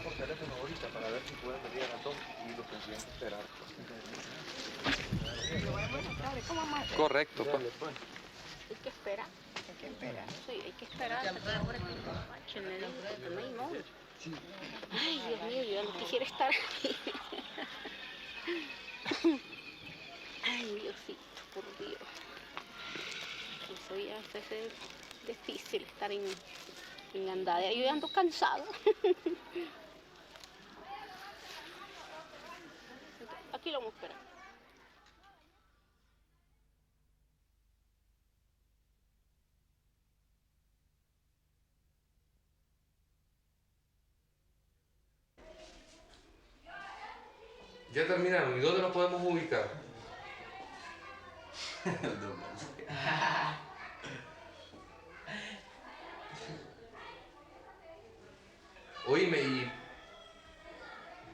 por teléfono ahorita para ver si pueden venir a las 2 y lo tendrían que esperar. Lo vamos a mostrar, ¿cómo vamos a hacer? Correcto, pues. Hay que esperar. Hay que esperar. Sí, hay que esperar hasta que ahora que lo marchen, le digo, porque no hay modo. Ay, Dios mío, yo ya no quisiera estar ahí. Ay, Diosito, por Dios. Eso ya es difícil estar en andadera. Yo ya ando cansado. Aquí lo vamos a esperar. Ya terminaron. ¿Y dónde nos podemos ubicar? Oíme, ¿y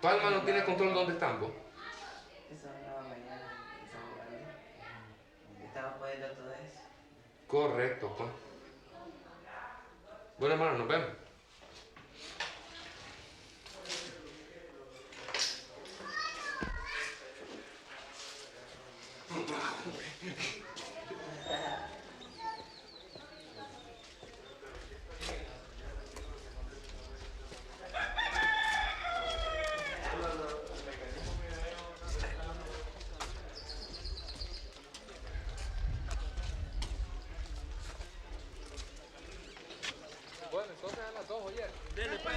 Palma no tiene control dónde están, vos? Eso hablaba mañana, estaba jugando. Estaba poniendo todo eso. Correcto, pues. Bueno, hermano, nos vemos. Bueno, entonces a las 2, oye. Dele, pues.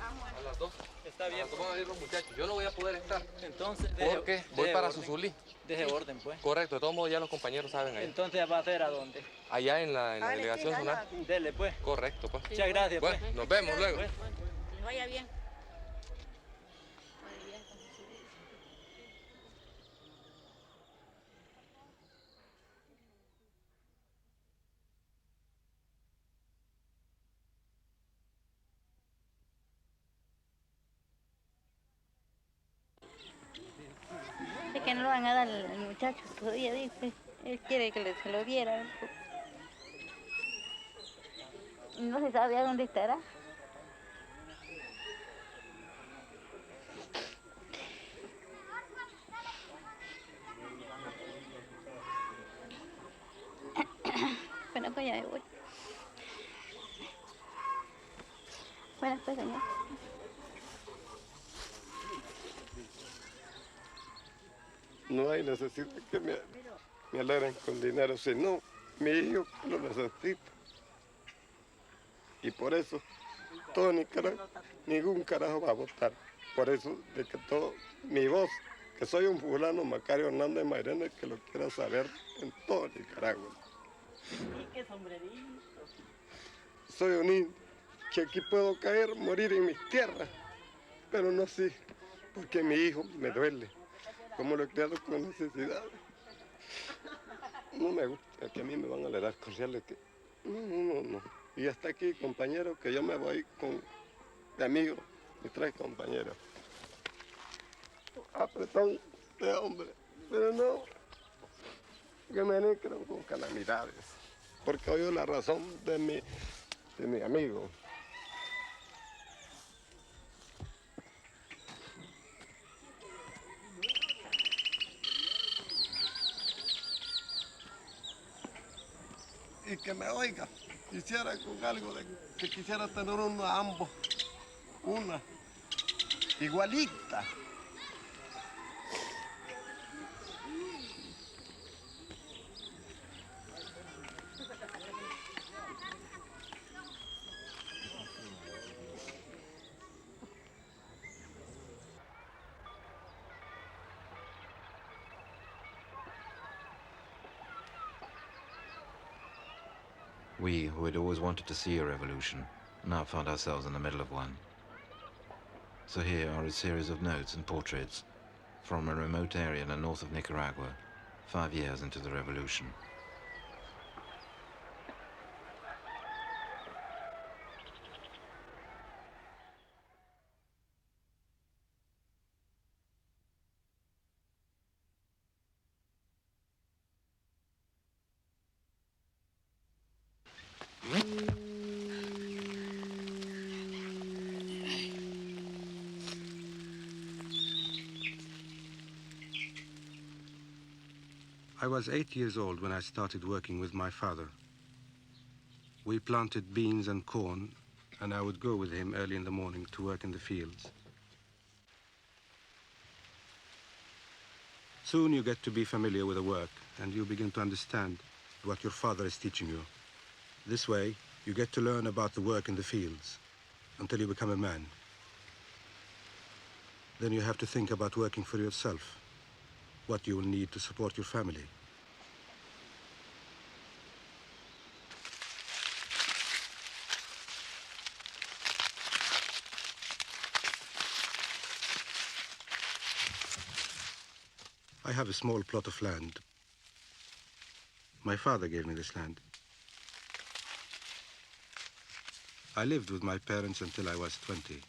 A las 2. Está bien. ¿Cómo van a ir los muchachos? Yo no voy a poder estar. Entonces, Porque voy para Susulí. Deje orden, pues. Correcto, de todos modos ya los compañeros saben ahí. Entonces, ¿va a hacer a dónde? Allá en la delegación zonal. Dele, pues. Correcto, pues. Muchas gracias, Bueno, pues. nos vemos luego. Pues. Que les vaya bien. Es que no lo van a dar al muchacho todavía, dice. Él quiere que se lo diera. No se sabe a dónde estará. Bueno, pues ya me voy. Buenas, pues, señor. No hay necesidad que me alegren con dinero, sino mi hijo lo necesita. Y por eso todo Nicaragua, ningún carajo va a votar. Por eso de que todo, mi voz, que soy un fulano Macario Hernández Mairena, que lo quiera saber en todo Nicaragua. ¿Y qué sombrerito? Soy un indio, que aquí puedo caer, morir en mis tierras, pero no así, porque mi hijo me duele. Como lo he criado con necesidades. No me gusta que a mí me van a leer cordiales que... No. Y hasta aquí, compañeros, que yo me voy con de amigos y 3 compañeros. Apretón de hombre, pero no que me necran con calamidades. Porque oigo la razón de mi amigo. Y que me oiga, quisiera con algo de que quisiera tener uno a ambos, una igualita. We, who had always wanted to see a revolution, now found ourselves in the middle of one. So here are a series of notes and portraits from a remote area in the north of Nicaragua, 5 years into the revolution. I was 8 years old when I started working with my father. We planted beans and corn, and I would go with him early in the morning to work in the fields. Soon you get to be familiar with the work, and you begin to understand what your father is teaching you. This way, you get to learn about the work in the fields until you become a man. Then you have to think about working for yourself, what you will need to support your family. I have a small plot of land. My father gave me this land. I lived with my parents until I was 20.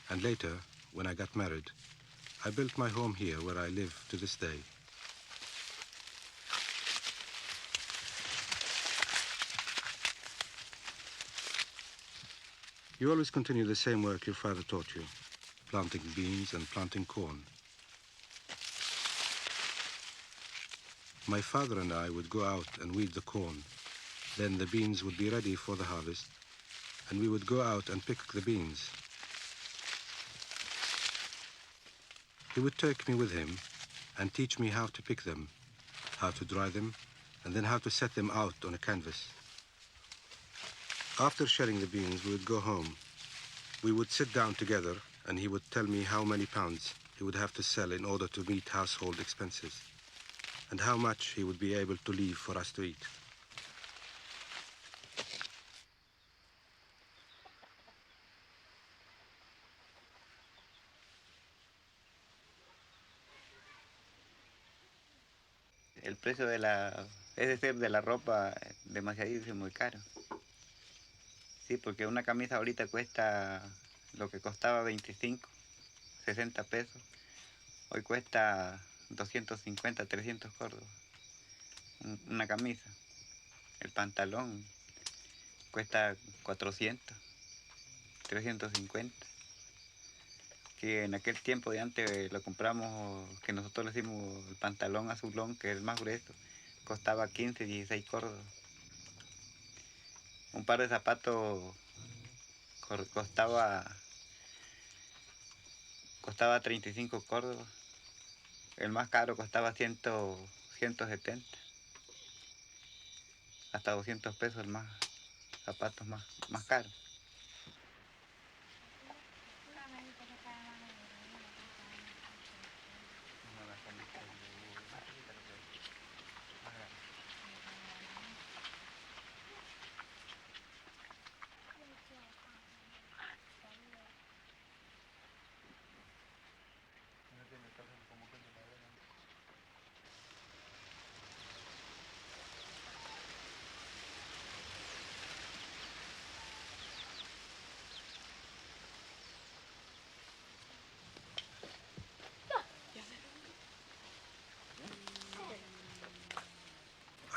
And later, when I got married, I built my home here where I live to this day. You always continue the same work your father taught you, planting beans and planting corn. My father and I would go out and weed the corn. Then the beans would be ready for the harvest, and we would go out and pick the beans. He would take me with him and teach me how to pick them, how to dry them, and then how to set them out on a canvas. After shelling the beans, we would go home. We would sit down together, and he would tell me how many pounds he would have to sell in order to meet household expenses, and how much he would be able to leave for us to eat. El precio de la ropa demasiadísimo muy caro. Sí, porque una camisa ahorita cuesta lo que costaba 25, 60 pesos. Hoy cuesta 250, 300 córdobas. Una camisa. El pantalón cuesta 400, 350. Que en aquel tiempo de antes lo compramos, que nosotros le decimos el pantalón azulón, que es el más grueso, costaba 15, 16 córdobas. Un par de zapatos costaba 35 córdobas. El más caro costaba 170. Hasta 200 pesos el más, zapatos más caros.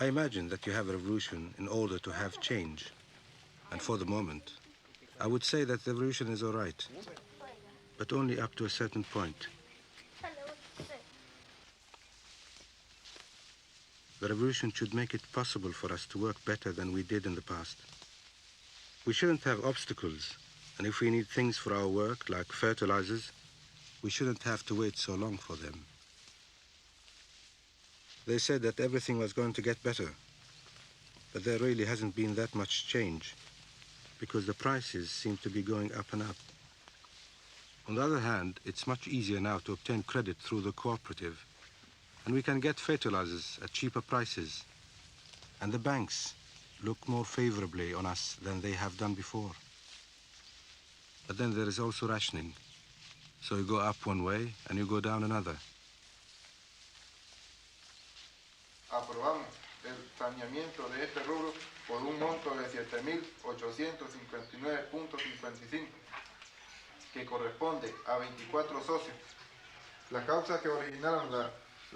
I imagine that you have a revolution in order to have change. And for the moment, I would say that the revolution is all right, but only up to a certain point. The revolution should make it possible for us to work better than we did in the past. We shouldn't have obstacles, and if we need things for our work, like fertilizers, we shouldn't have to wait so long for them. They said that everything was going to get better, but there really hasn't been that much change, because the prices seem to be going up and up. On the other hand, it's much easier now to obtain credit through the cooperative, and we can get fertilizers at cheaper prices, and the banks look more favorably on us than they have done before. But then there is also rationing, so you go up one way and you go down another. Aprobamos el saneamiento de este rubro por un monto de 7.859.55, que corresponde a 24 socios. Las causas que originaron la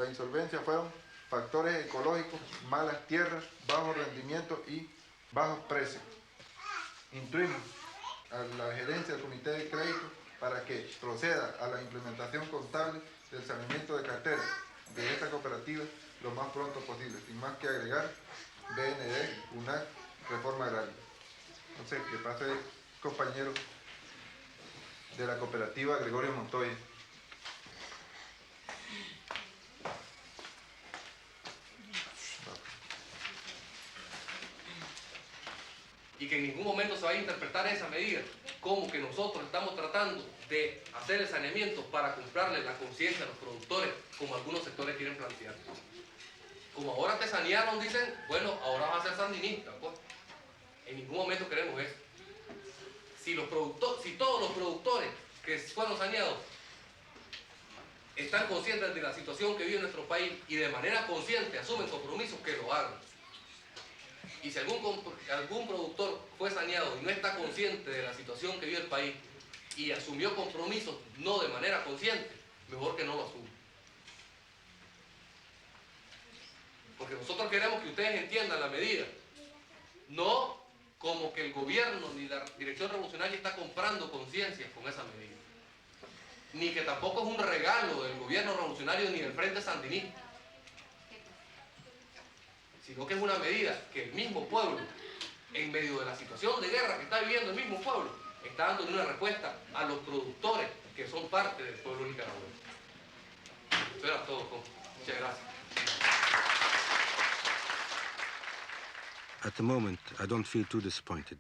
insolvencia fueron factores ecológicos, malas tierras, bajo rendimiento y bajos precios. Instruimos a la gerencia del Comité de Crédito para que proceda a la implementación contable del saneamiento de cartera, de esta cooperativa lo más pronto posible. Sin más que agregar, BND, UNAC, Reforma Agraria. Entonces, que pase el compañero de la cooperativa Gregorio Montoya. Y que en ningún momento se vaya a interpretar esa medida como que nosotros estamos tratando de hacer el saneamiento para comprarle la conciencia a los productores, como algunos sectores quieren plantear. Como ahora te sanearon, dicen, bueno, ahora vas a ser sandinista. Pues, en ningún momento queremos eso. Si todos los productores que fueron saneados están conscientes de la situación que vive nuestro país y de manera consciente asumen compromisos, que lo hagan. Y si algún productor fue saneado y no está consciente de la situación que vive el país y asumió compromisos no de manera consciente, mejor que no lo asuma. Porque nosotros queremos que ustedes entiendan la medida, no como que el gobierno ni la dirección revolucionaria está comprando conciencias con esa medida, ni que tampoco es un regalo del gobierno revolucionario ni del Frente Sandinista, sino que es una medida que el mismo pueblo, en medio de la situación de guerra que está viviendo el mismo pueblo, está dando una respuesta a los productores que son parte del pueblo nicaragüense. Eso era todo, compa. Muchas gracias. At the moment, I don't feel too disappointed,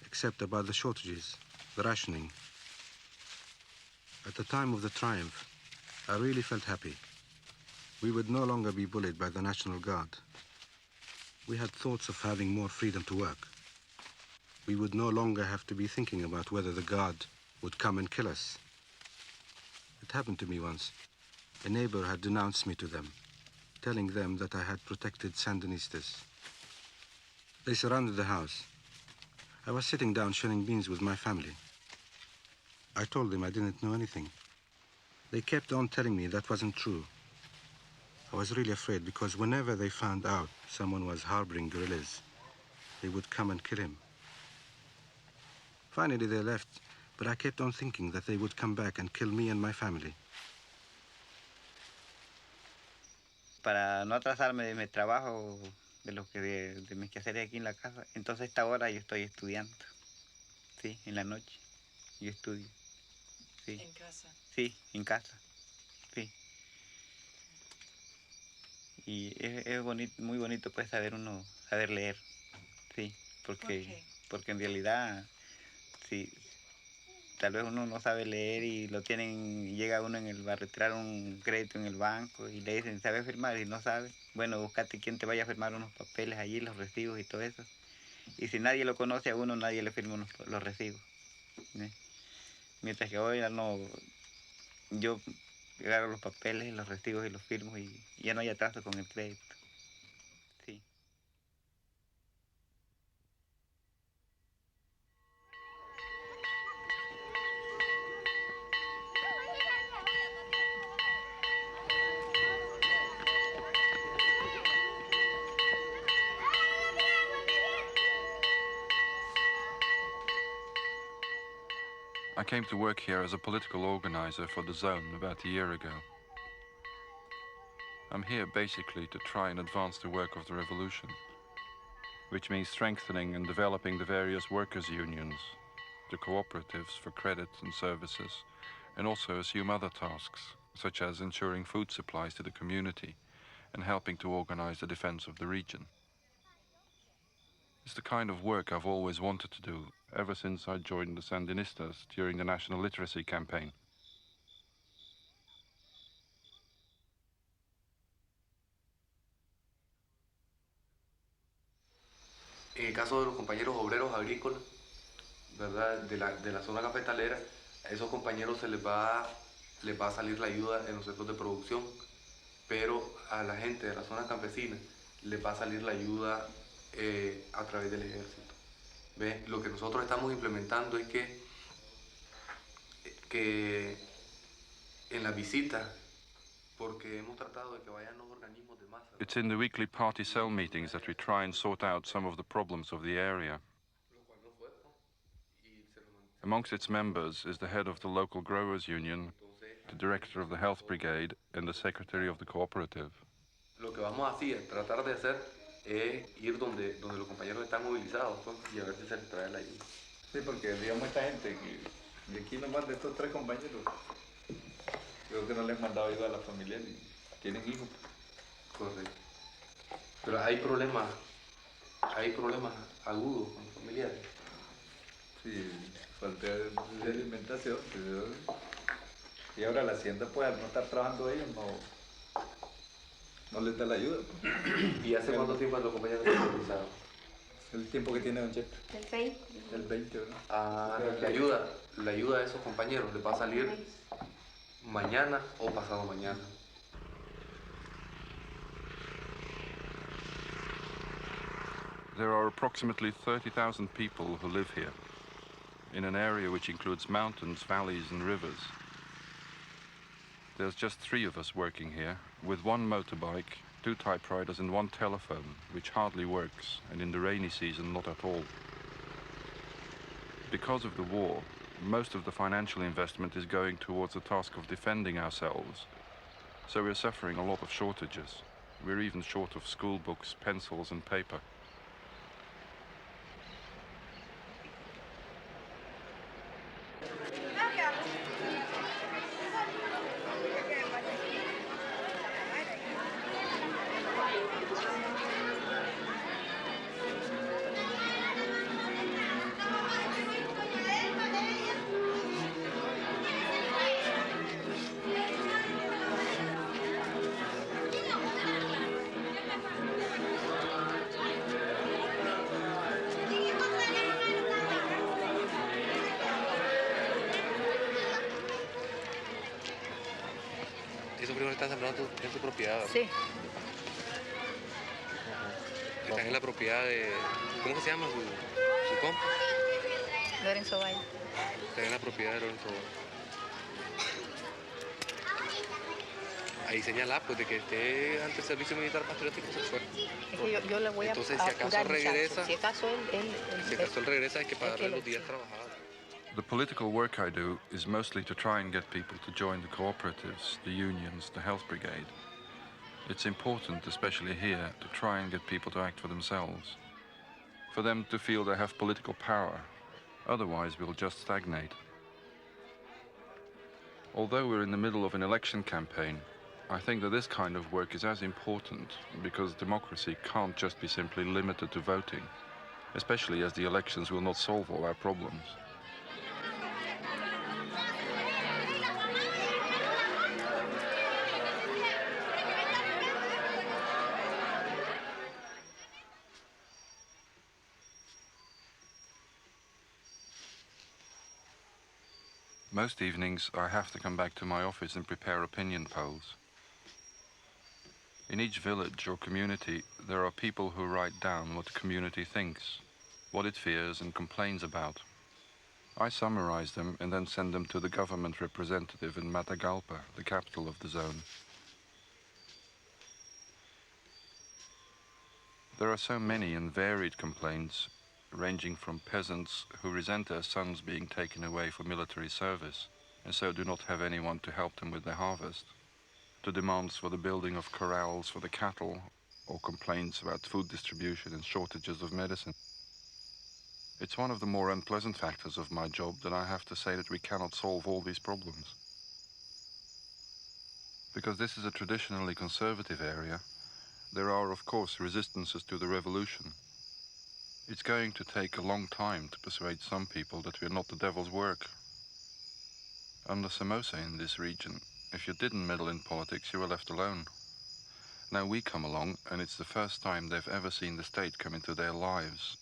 except about the shortages, the rationing. At the time of the triumph, I really felt happy. We would no longer be bullied by the National Guard. We had thoughts of having more freedom to work. We would no longer have to be thinking about whether the Guard would come and kill us. It happened to me once. A neighbor had denounced me to them, telling them that I had protected Sandinistas. They surrounded the house. I was sitting down shelling beans with my family. I told them I didn't know anything. They kept on telling me that wasn't true. I was really afraid because whenever they found out someone was harboring guerrillas, they would come and kill him. Finally they left, but I kept on thinking that they would come back and kill me and my family. Para no atrasarme de mi trabajo, de mis quehaceres aquí en la casa, entonces a esta hora yo estoy estudiando. Sí, en la noche yo estudio. Sí. ¿En casa? Sí, en casa. Sí. Y es bonito, muy bonito pues saber leer. Sí, porque en realidad, sí, tal vez uno no sabe leer y llega uno va a retirar un crédito en el banco y le dicen, ¿sabe firmar? Y no sabe. Bueno, búscate quien te vaya a firmar unos papeles allí, los recibos y todo eso. Y si nadie lo conoce a uno, nadie le firma los recibos. ¿Sí? Mientras que hoy yo agarro los papeles, los recibos y los firmo y ya no hay atraso con el crédito. Sí. I came to work here as a political organizer for the zone about a year ago. I'm here basically to try and advance the work of the revolution, which means strengthening and developing the various workers' unions, the cooperatives for credit and services, and also assume other tasks, such as ensuring food supplies to the community and helping to organize the defense of the region. It's the kind of work I've always wanted to do, ever since I joined the Sandinistas during the national literacy campaign. En el caso de los compañeros obreros agrícolas, ¿verdad? De la zona cafetalera, a esos compañeros les va a salir la ayuda en los centros de producción, pero a la gente de la zona campesina les va a salir la ayuda a través del ejército. ¿Ves? Lo que nosotros estamos implementando es que en las visitas, porque hemos tratado de que vayan los organismos de masa. It's in the weekly party cell meetings that we try and sort out some of the problems of the area. Amongst its members is the head of the local growers' union, the director of the health brigade and the secretary of the cooperative. Lo que vamos así a tratar de hacer es ir donde los compañeros están movilizados, pues, y a ver si se les trae la ayuda. Sí, porque digamos esta gente de aquí nomás de estos 3 compañeros, creo que no les han mandado ayuda a la familia y tienen hijos. Correcto. Pero hay problemas agudos con los familiares. Sí, falta de alimentación. Y ahora la hacienda, pues al no estar trabajando ellos, no les da la ayuda. Pues. ¿Y hace cuánto tiempo los compañeros están movilizados? El tiempo que tiene don Chepe. El 20. El 20, ¿verdad? Ah, la ayuda de esos compañeros les va a salir mañana o pasado mañana. There are approximately 30,000 people who live here, in an area which includes mountains, valleys and rivers. There's just 3 of us working here, with 1 motorbike, 2 typewriters and 1 telephone, which hardly works, and in the rainy season not at all. Because of the war, most of the financial investment is going towards the task of defending ourselves, so we're suffering a lot of shortages. We're even short of school books, pencils and paper. Esos primos están sembrando en su propiedad, ¿verdad? Sí. Están en la propiedad de... ¿Cómo se llama su compa? Lorenzo Valle. Están en la propiedad de Lorenzo Valle. Ahí señala pues de que esté ante el servicio militar patriótico sexual. Es que yo le voy Entonces, a si acaso apurar, regresa, muchacho. Si acaso él regresa, hay que pagarle los días trabajados. The political work I do is mostly to try and get people to join the cooperatives, the unions, the health brigade. It's important, especially here, to try and get people to act for themselves, for them to feel they have political power. Otherwise, we'll just stagnate. Although we're in the middle of an election campaign, I think that this kind of work is as important because democracy can't just be simply limited to voting, especially as the elections will not solve all our problems. Most evenings, I have to come back to my office and prepare opinion polls. In each village or community, there are people who write down what the community thinks, what it fears and complains about. I summarize them and then send them to the government representative in Matagalpa, the capital of the zone. There are so many and varied complaints, ranging from peasants who resent their sons being taken away for military service and so do not have anyone to help them with their harvest, to demands for the building of corrals for the cattle or complaints about food distribution and shortages of medicine. It's one of the more unpleasant factors of my job that I have to say that we cannot solve all these problems. Because this is a traditionally conservative area, there are of course resistances to the revolution. It's going to take a long time to persuade some people that we're not the devil's work. Under Somoza in this region, if you didn't meddle in politics, you were left alone. Now we come along, and it's the first time they've ever seen the state come into their lives.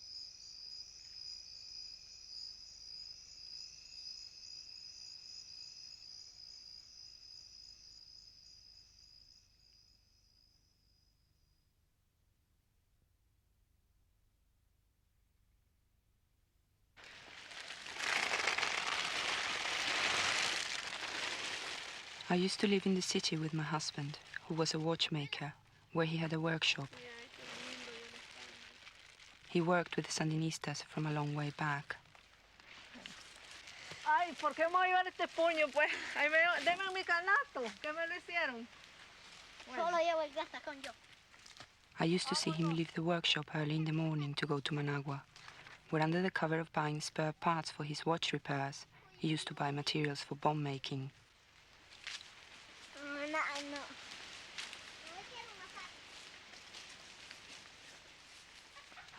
I used to live in the city with my husband, who was a watchmaker, where he had a workshop. He worked with the Sandinistas from a long way back. Ay, Ay, ¿por qué me voy a llevar este puño, pues? Ahí veo, denme mi canasto, ¿qué me lo hicieron? Solo llevo el gasacón yo. I used to see him leave the workshop early in the morning to go to Managua, where under the cover of buying spare parts for his watch repairs, he used to buy materials for bomb making. No.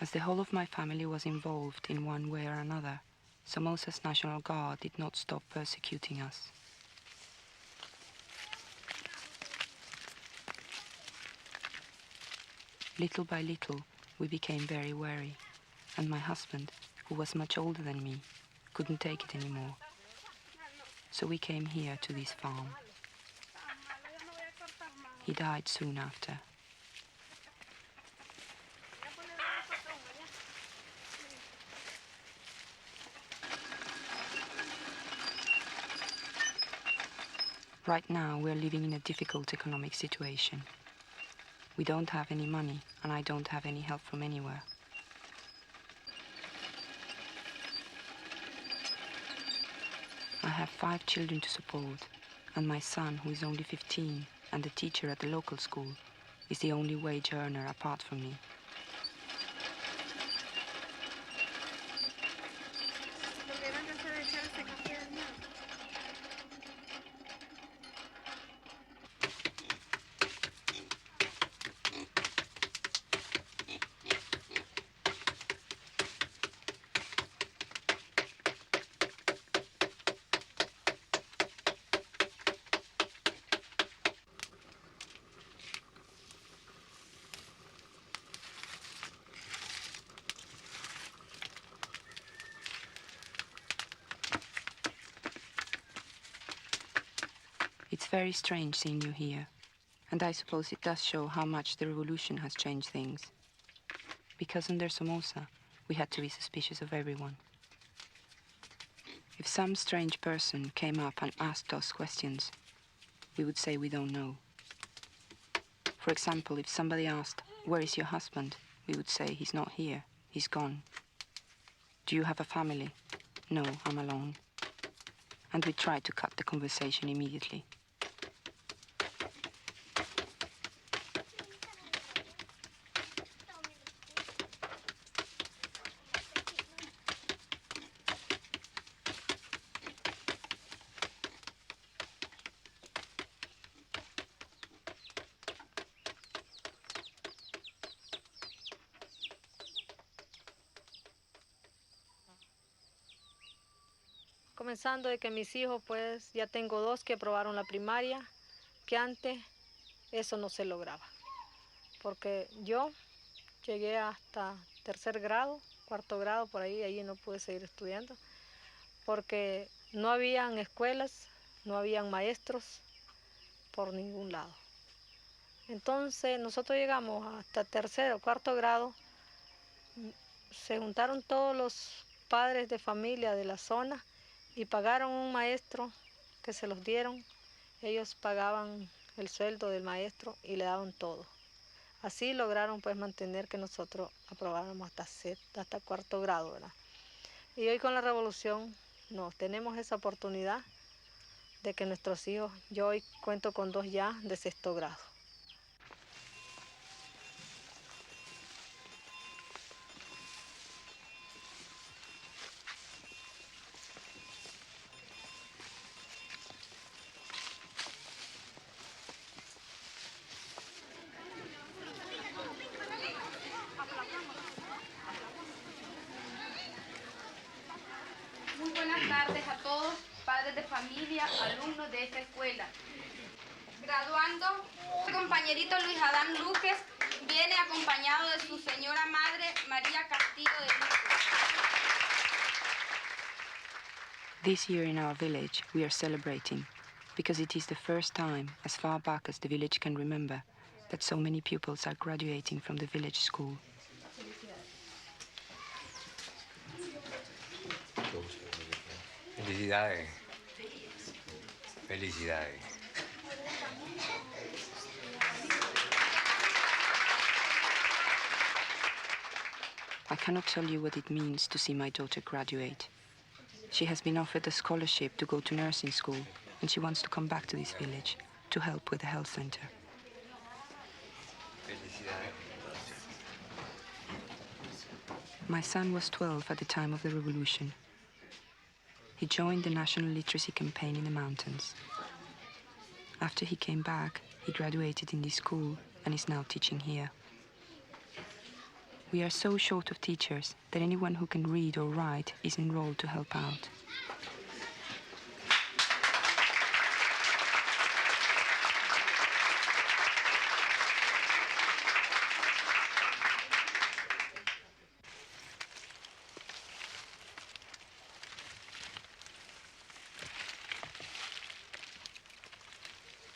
As the whole of my family was involved in one way or another, Somoza's National Guard did not stop persecuting us. Little by little, we became very wary, and my husband, who was much older than me, couldn't take it anymore. So we came here to this farm. He died soon after. Right now, we're living in a difficult economic situation. We don't have any money, and I don't have any help from anywhere. I have 5 children to support, and my son, who is only 15 and a teacher at the local school, is the only wage earner apart from me. It's very strange seeing you here, and I suppose it does show how much the revolution has changed things. Because under Somoza, we had to be suspicious of everyone. If some strange person came up and asked us questions, we would say we don't know. For example, if somebody asked, "Where is your husband?" we would say, "He's not here, he's gone." "Do you have a family?" "No, I'm alone." And we tried to cut the conversation immediately. Comenzando de que mis hijos, pues ya tengo 2 que aprobaron la primaria, que antes eso no se lograba. Porque yo llegué hasta 3er grado, 4º grado, por ahí no pude seguir estudiando, porque no habían escuelas, no habían maestros por ningún lado. Entonces nosotros llegamos hasta 3er o 4º grado, se juntaron todos los padres de familia de la zona y pagaron un maestro que se los dieron. Ellos pagaban el sueldo del maestro y le daban todo. Así lograron pues mantener que nosotros aprobáramos hasta 4º grado, ¿verdad? Y hoy con la revolución nos tenemos esa oportunidad de que nuestros hijos, yo hoy cuento con 2 ya de 6º grado. Muy buenas tardes a todos, padres de familia, alumnos de esta escuela. Graduando, el compañerito Luis Adán Luques viene acompañado de su señora madre, María Castillo de Luques. This year in our village, we are celebrating, because it is the first time, as far back as the village can remember, that so many pupils are graduating from the village school. Felicidades. Felicidades. I cannot tell you what it means to see my daughter graduate. She has been offered a scholarship to go to nursing school, and she wants to come back to this village to help with the health center. My son was 12 at the time of the revolution. He joined the national literacy campaign in the mountains. After he came back, he graduated in this school and is now teaching here. We are so short of teachers that anyone who can read or write is enrolled to help out.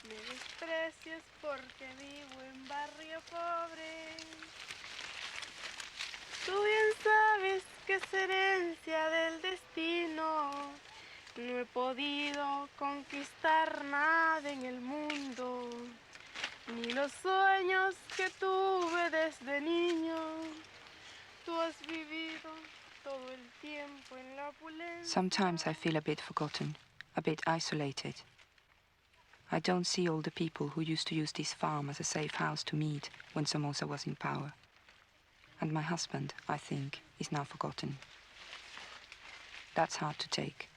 Me desprecias porque vivo en barrio pobre. Tú bien sabes que es herencia del destino. No he podido conquistar nada en el mundo, ni los sueños que tuve desde niño. Tú has vivido todo el tiempo en la opulencia. Sometimes I feel a bit forgotten, a bit isolated. I don't see all the people who used to use this farm as a safe house to meet when Somoza was in power. And my husband, I think, is now forgotten. That's hard to take,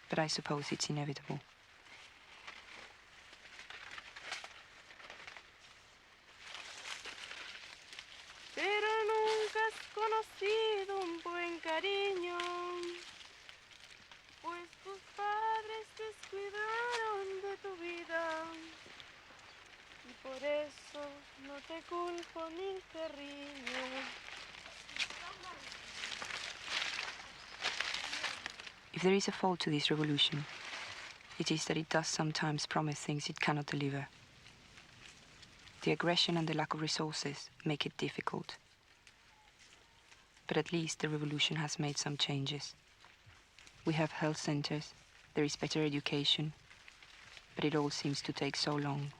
but I suppose it's inevitable. Pero nunca has conocido un buen cariño, pues tus padres descuidaron de tu vida, y por eso no te culpo ni te riño. If there is a fault to this revolution, it is that it does sometimes promise things it cannot deliver. The aggression and the lack of resources make it difficult. But at least the revolution has made some changes. We have health centers, there is better education, but it all seems to take so long.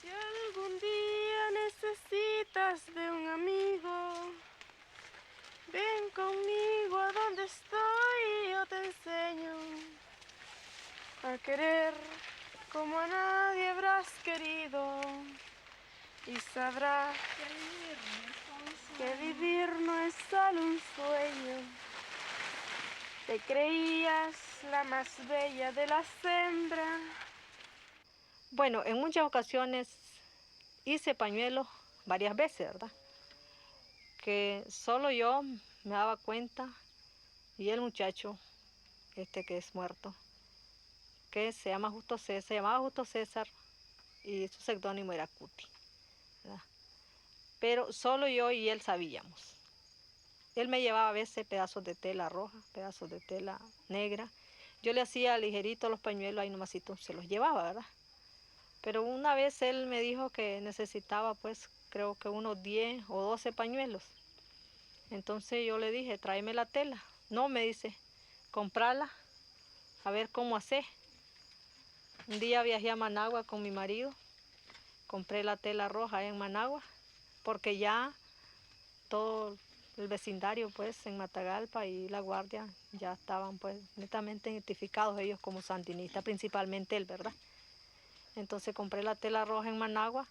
Si algún día necesitas de un amigo, ven conmigo a donde estoy y yo te enseño a querer como a nadie habrás querido, y sabrás que vivir no es solo un sueño. Te creías la más bella de las hembras. Bueno, en muchas ocasiones hice pañuelos varias veces, ¿verdad? Que solo yo me daba cuenta y el muchacho, este que es muerto, que se llamaba Justo César y su seudónimo era Cuti, ¿verdad? Pero solo yo y él sabíamos. Él me llevaba a veces pedazos de tela roja, pedazos de tela negra. Yo le hacía ligerito los pañuelos, ahí nomasito se los llevaba, ¿verdad? Pero una vez él me dijo que necesitaba, pues, creo que unos 10 o 12 pañuelos. Entonces yo le dije, tráeme la tela. No, me dice, comprala, a ver cómo hacer. Un día viajé a Managua con mi marido, compré la tela roja en Managua, porque ya todo el vecindario, pues, en Matagalpa y La Guardia ya estaban, pues, netamente identificados ellos como sandinistas, principalmente él, ¿verdad? Entonces compré la tela roja en Managua,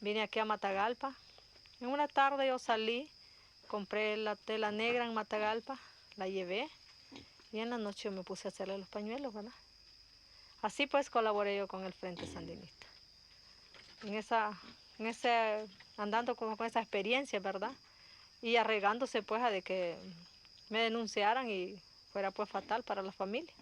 vine aquí a Matagalpa. En una tarde yo salí, compré la tela negra en Matagalpa, la llevé y en la noche me puse a hacerle los pañuelos, ¿verdad? Así pues colaboré yo con el Frente Sandinista. Andando con esa experiencia, ¿verdad? Y arriesgándose pues a de que me denunciaran y fuera pues fatal para la familia.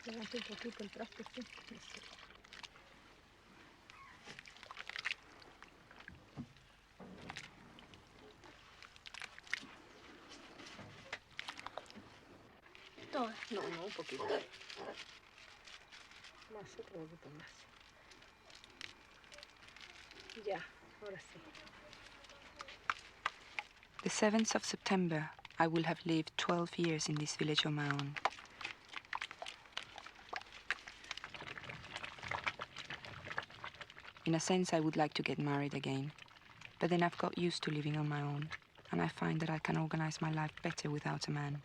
Levante un poquito el traste, sí. Todas. No, un poquito. Más, otro poquito más. Ya, ahora sí. The 7th of September, I will have lived 12 years in this village on my own. In a sense, I would like to get married again. But then I've got used to living on my own, and I find that I can organize my life better without a man.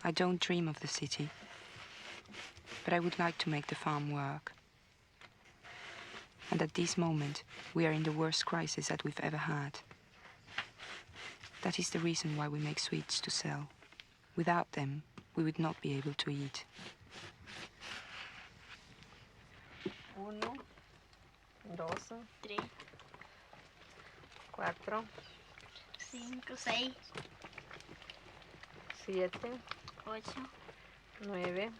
I don't dream of the city, but I would like to make the farm work. And at this moment, we are in the worst crisis that we've ever had. That is the reason why we make sweets to sell. Without them, we would not be able to eat. 1, 2, 3, 4, 5, 6, 7, 8, 9,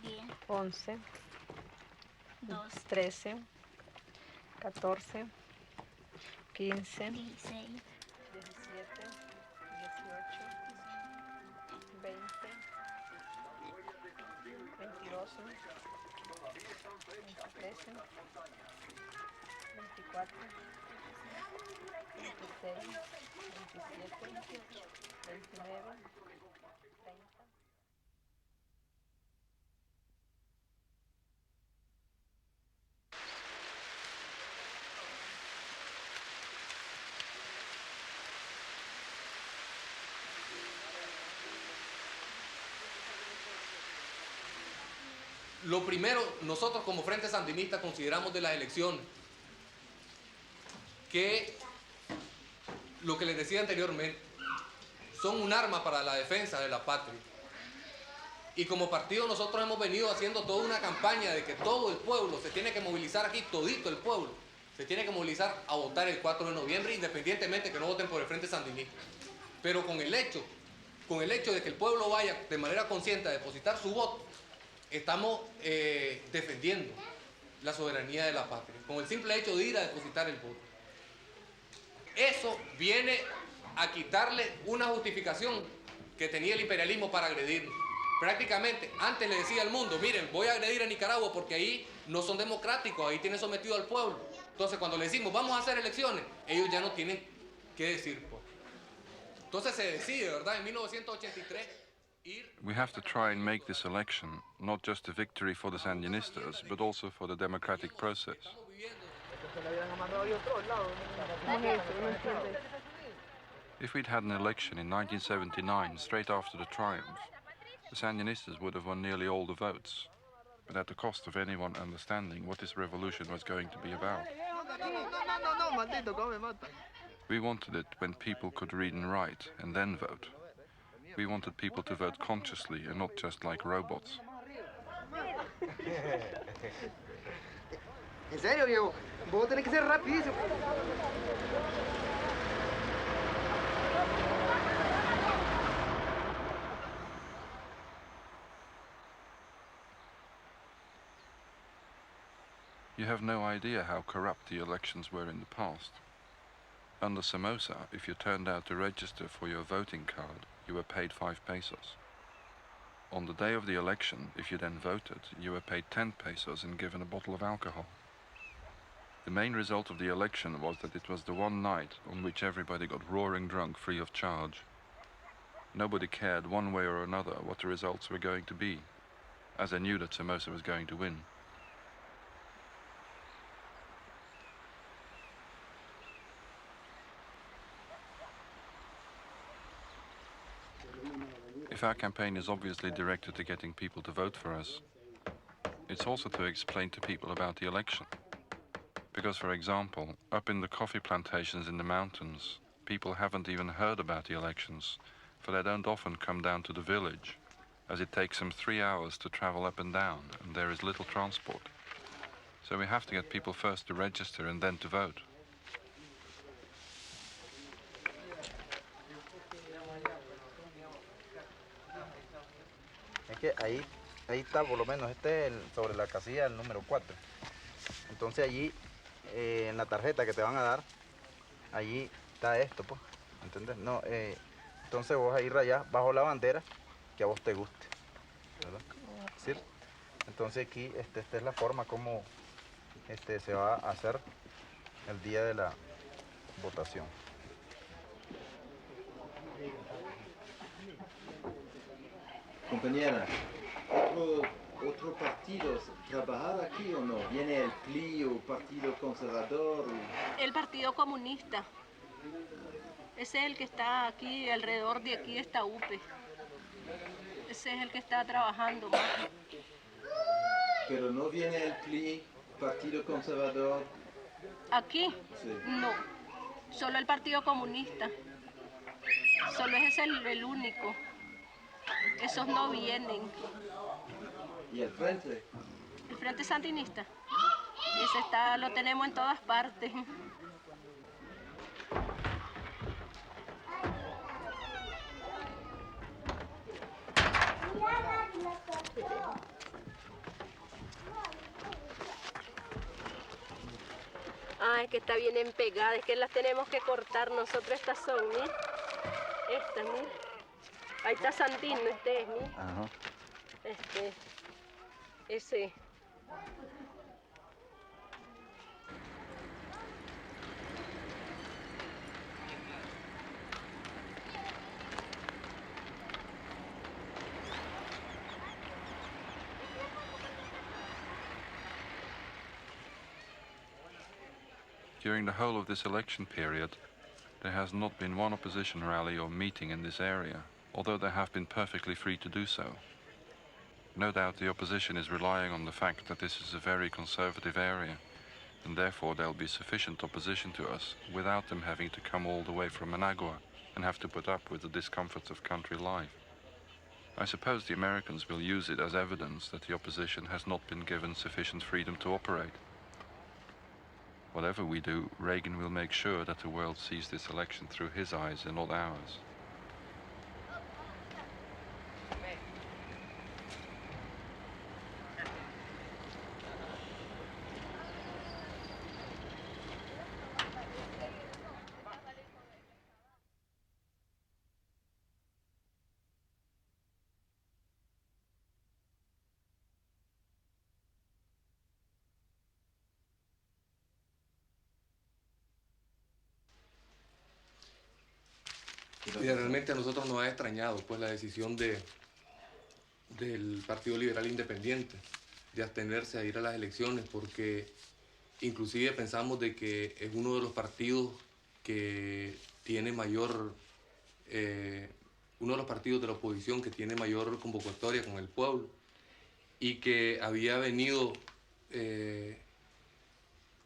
10, 11, 12, 13, 14, 15, 16, 17, 18, 19, 20, 22, 23, 24, 26, 27, 29, 30. Lo primero, nosotros como Frente Sandinista consideramos de las elecciones que, lo que les decía anteriormente, son un arma para la defensa de la patria. Y como partido nosotros hemos venido haciendo toda una campaña de que todo el pueblo se tiene que movilizar aquí, todito el pueblo, se tiene que movilizar a votar el 4 de noviembre, independientemente que no voten por el Frente Sandinista. Pero con el hecho de que el pueblo vaya de manera consciente a depositar su voto, estamos defendiendo la soberanía de la patria, con el simple hecho de ir a depositar el voto. Eso viene a quitarle una justificación que tenía el imperialismo para agredirnos. Prácticamente, antes le decía al mundo, miren, voy a agredir a Nicaragua porque ahí no son democráticos, ahí tienen sometido al pueblo. Entonces, cuando le decimos, vamos a hacer elecciones, ellos ya no tienen qué decir, pues. Entonces se decide, ¿verdad? En 1983, We have to try and make this election not just a victory for the Sandinistas, but also for the democratic process. If we'd had an election in 1979, straight after the triumph, the Sandinistas would have won nearly all the votes, but at the cost of anyone understanding what this revolution was going to be about. We wanted it when people could read and write, and then vote. We wanted people to vote consciously and not just like robots. En serio, viejo, vos tenés que ser rapidísimo. You have no idea how corrupt the elections were in the past. Under Somoza, if you turned out to register for your voting card, you were paid 5 pesos. On the day of the election, if you then voted, you were paid 10 pesos and given a bottle of alcohol. The main result of the election was that it was the one night on which everybody got roaring drunk free of charge. Nobody cared one way or another what the results were going to be, as they knew that Somoza was going to win. If our campaign is obviously directed to getting people to vote for us, it's also to explain to people about the election. Because, for example, up in the coffee plantations in the mountains, people haven't even heard about the elections, for they don't often come down to the village, as it takes them 3 hours to travel up and down, and there is little transport. So we have to get people first to register and then to vote. Es que ahí está, por lo menos, este es sobre la casilla el número 4. Entonces allí, en la tarjeta que te van a dar, allí está esto, pues, ¿entendés? No, entonces vos ahí rayás bajo la bandera que a vos te guste, ¿verdad? ¿Sí? Entonces aquí, esta es la forma como se va a hacer el día de la votación. Compañera, ¿otro partido trabajar aquí o no? ¿Viene el PLI o Partido Conservador? El Partido Comunista. Ese es el que está aquí, alrededor de aquí está UPE. Ese es el que está trabajando más. ¿Pero no viene el PLI, Partido Conservador? ¿Aquí? Sí. No, solo el Partido Comunista. Solo ese es el único. Esos no vienen. ¿Y el Frente? ¿El Frente Sandinista? Ese lo tenemos en todas partes. Ah, es que está bien empegada, es que las tenemos que cortar nosotros. Estas son, ¿sí? Estas, ¿sí? Ahí está Sandino, este es, ¿sí? Ajá. Ese. During the whole of this election period, there has not been one opposition rally or meeting in this area, although they have been perfectly free to do so. No doubt the opposition is relying on the fact that this is a very conservative area, and therefore there'll be sufficient opposition to us without them having to come all the way from Managua and have to put up with the discomforts of country life. I suppose the Americans will use it as evidence that the opposition has not been given sufficient freedom to operate. Whatever we do, Reagan will make sure that the world sees this election through his eyes and not ours. Y realmente a nosotros nos ha extrañado pues la decisión del Partido Liberal Independiente de abstenerse a ir a las elecciones, porque inclusive pensamos de que es uno de los partidos que tiene mayor, uno de los partidos de la oposición que tiene mayor convocatoria con el pueblo y que había venido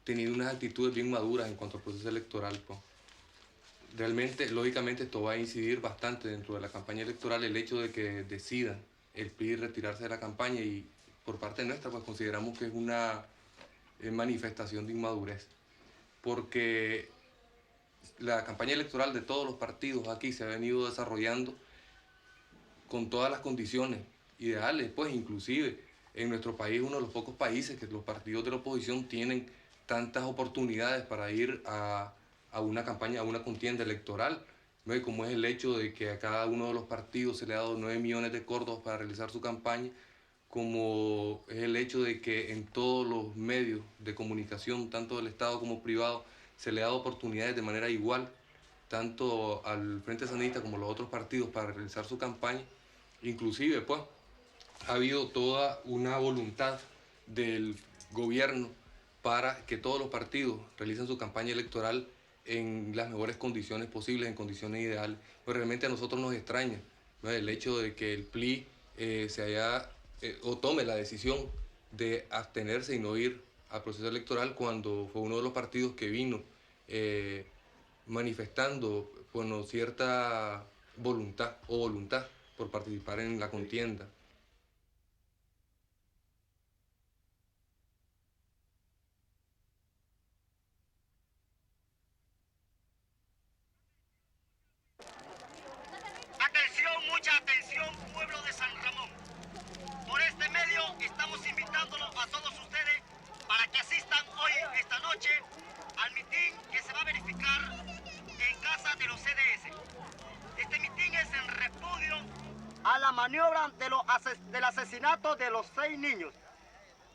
teniendo unas actitudes bien maduras en cuanto al proceso electoral, pues. Realmente, lógicamente, esto va a incidir bastante dentro de la campaña electoral, el hecho de que decidan el PLI retirarse de la campaña, y por parte nuestra pues consideramos que es una manifestación de inmadurez, porque la campaña electoral de todos los partidos aquí se ha venido desarrollando con todas las condiciones ideales, pues inclusive en nuestro país, uno de los pocos países que los partidos de la oposición tienen tantas oportunidades para ir a una campaña, a una contienda electoral, ¿no? Y como es el hecho de que a cada uno de los partidos se le ha dado 9 millones de córdobas para realizar su campaña, como es el hecho de que en todos los medios de comunicación, tanto del Estado como privado, se le ha dado oportunidades de manera igual, tanto al Frente Sandinista como a los otros partidos para realizar su campaña. Inclusive, pues, ha habido toda una voluntad del gobierno para que todos los partidos realicen su campaña electoral en las mejores condiciones posibles, en condiciones ideales. Pero realmente a nosotros nos extraña, ¿no?, el hecho de que el PLI se haya o tome la decisión de abstenerse y no ir al proceso electoral, cuando fue uno de los partidos que vino manifestando, bueno, cierta voluntad por participar en la contienda. Atención, mucha atención, pueblo de San Ramón. Por este medio estamos invitándolos a todos ustedes para que asistan hoy de los CDS. Este mitin es en repudio a la maniobra del asesinato de los 6 niños.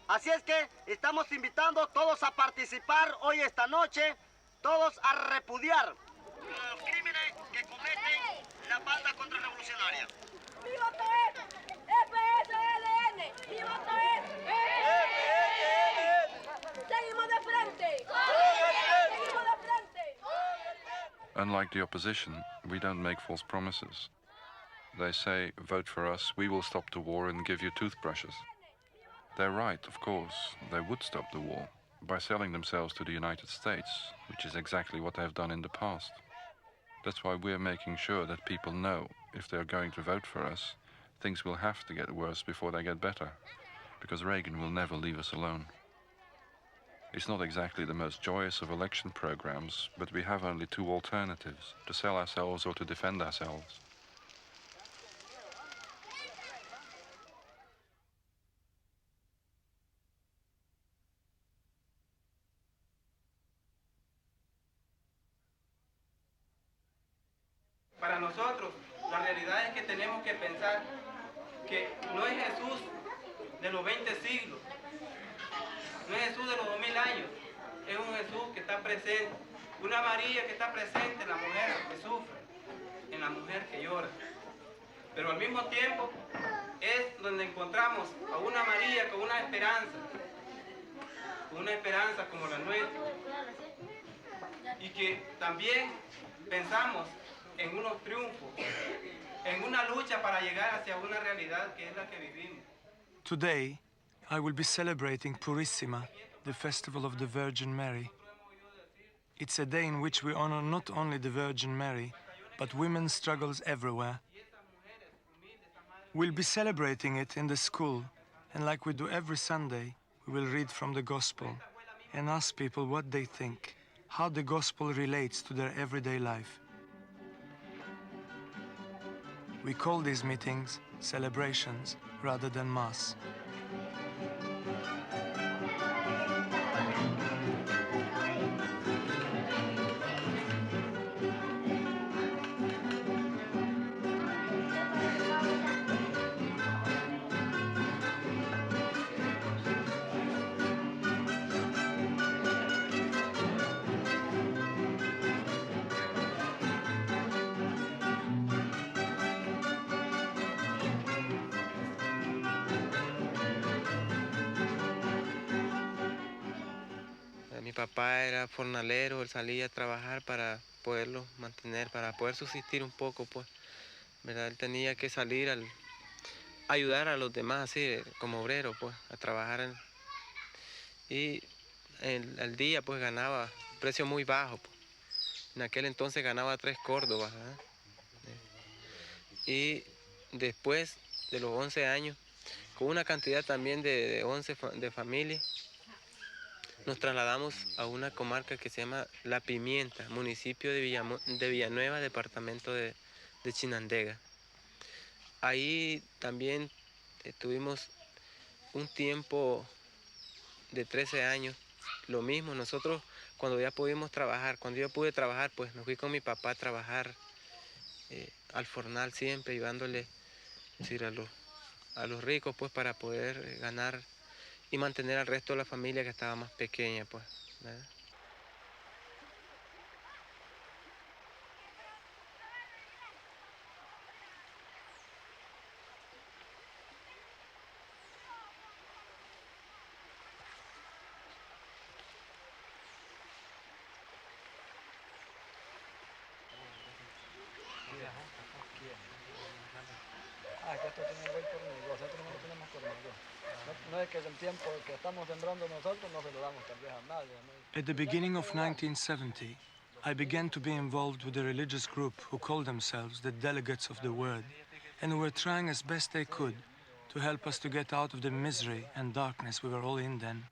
Así es que estamos invitando todos a participar hoy esta noche, todos a repudiar los crímenes que cometen la banda contrarrevolucionaria. ¡Viva TOED! ¡FSLN! ¡Viva TOED! ¡Seguimos de frente! ¡Seguimos de frente! Unlike the opposition, we don't make false promises. They say, vote for us, we will stop the war and give you toothbrushes. They're right, of course. They would stop the war by selling themselves to the United States, which is exactly what they have done in the past. That's why we're making sure that people know if they're going to vote for us, things will have to get worse before they get better, because Reagan will never leave us alone. It's not exactly the most joyous of election programs, but we have only 2 alternatives, to sell ourselves or to defend ourselves. Para nosotros, la realidad es que tenemos que pensar que no es Jesús de los 20 siglos, no es Jesús de los 2000 años, es un Jesús que está presente, una María que está presente en la mujer que sufre, en la mujer que llora. Pero al mismo tiempo es donde encontramos a una María con una esperanza como la nuestra, y que también pensamos en unos triunfos, en una lucha para llegar hacia una realidad que es la que vivimos. Today, I will be celebrating Purissima, the festival of the Virgin Mary. It's a day in which we honor not only the Virgin Mary, but women's struggles everywhere. We'll be celebrating it in the school, and like we do every Sunday, we will read from the Gospel and ask people what they think, how the Gospel relates to their everyday life. We call these meetings celebrations rather than Mass. Mi papá era jornalero, él salía a trabajar para poderlo mantener, para poder subsistir un poco, pues, ¿verdad? Él tenía que salir a ayudar a los demás, así, como obrero, pues, a trabajar. Y al día, pues, ganaba precio muy bajo, pues. En aquel entonces ganaba 3 córdobas, ¿verdad? Y después de los 11 años, con una cantidad también de 11 de familias, nos trasladamos a una comarca que se llama La Pimienta, municipio de Villanueva, departamento de Chinandega. Ahí también tuvimos un tiempo de 13 años, lo mismo. Nosotros cuando ya pudimos trabajar, cuando yo pude trabajar, pues me fui con mi papá a trabajar al fornal siempre, llevándole, es decir, a los ricos, pues, para poder ganar y mantener al resto de la familia que estaba más pequeña, pues, ¿verdad? Que esto tiene buen tornillo, nosotros no lo tenemos tornillo. No es que el tiempo que estamos sembrando nosotros no se lo damos tal vez a nadie. ¿No? At the beginning of 1970, I began to be involved with a religious group who called themselves the Delegates of the Word, and who were trying as best they could to help us to get out of the misery and darkness we were all in then.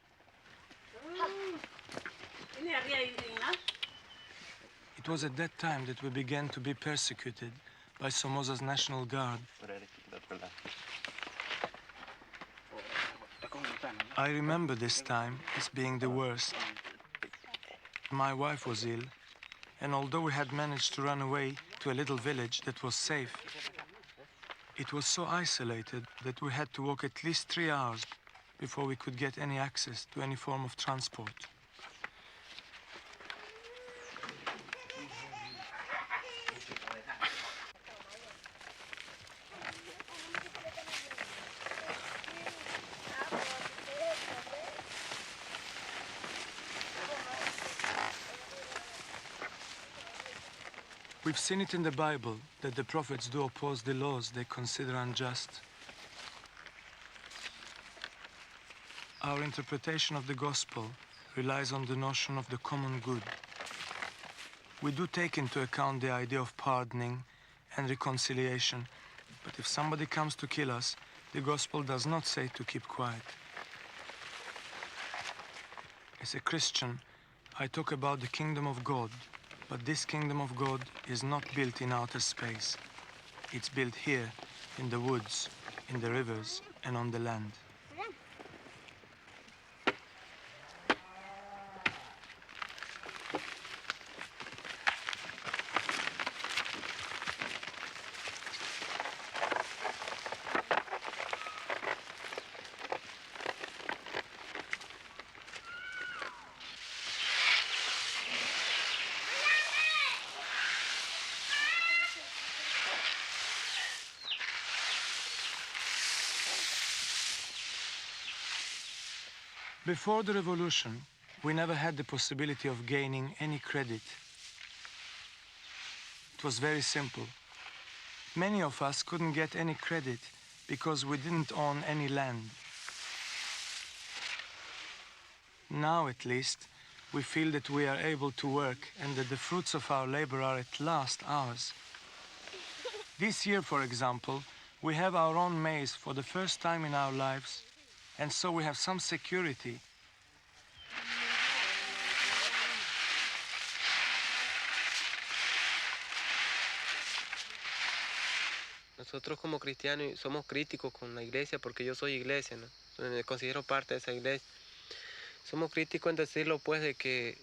It was at that time that we began to be persecuted by Somoza's National Guard. I remember this time as being the worst. My wife was ill, and although we had managed to run away to a little village that was safe, it was so isolated that we had to walk at least 3 hours before we could get any access to any form of transport. We've seen it in the Bible that the prophets do oppose the laws they consider unjust. Our interpretation of the gospel relies on the notion of the common good. We do take into account the idea of pardoning and reconciliation, but if somebody comes to kill us, the gospel does not say to keep quiet. As a Christian, I talk about the kingdom of God, but this kingdom of God is not built in outer space. It's built here, in the woods, in the rivers, and on the land. Before the revolution, we never had the possibility of gaining any credit. It was very simple. Many of us couldn't get any credit because we didn't own any land. Now, at least, we feel that we are able to work and that the fruits of our labor are at last ours. This year, for example, we have our own maize for the first time in our lives, and so we have some security. Nosotros como cristianos somos críticos con la iglesia porque yo soy iglesia, ¿no? Me considero parte de esa iglesia. Somos críticos en decirlo pues de que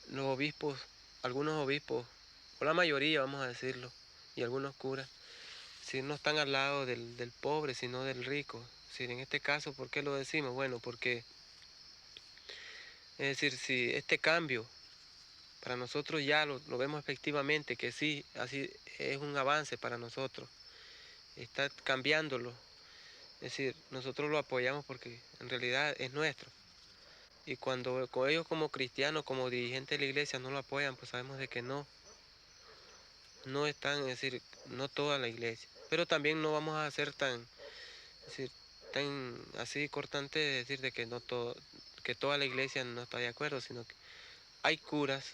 los obispos, algunos obispos, o la mayoría vamos a decirlo, y algunos curas, si no están al lado del pobre, sino del rico. Si en este caso, ¿por qué lo decimos? Bueno, porque, es decir, si este cambio para nosotros ya lo vemos efectivamente, que sí, así es un avance para nosotros, está cambiándolo, es decir, nosotros lo apoyamos porque en realidad es nuestro. Y cuando ellos como cristianos, como dirigentes de la iglesia no lo apoyan, pues sabemos de que no están, es decir, no toda la iglesia. Pero también no vamos a ser tan, es decir, tan así cortante de decir de que que toda la iglesia no está de acuerdo, sino que hay curas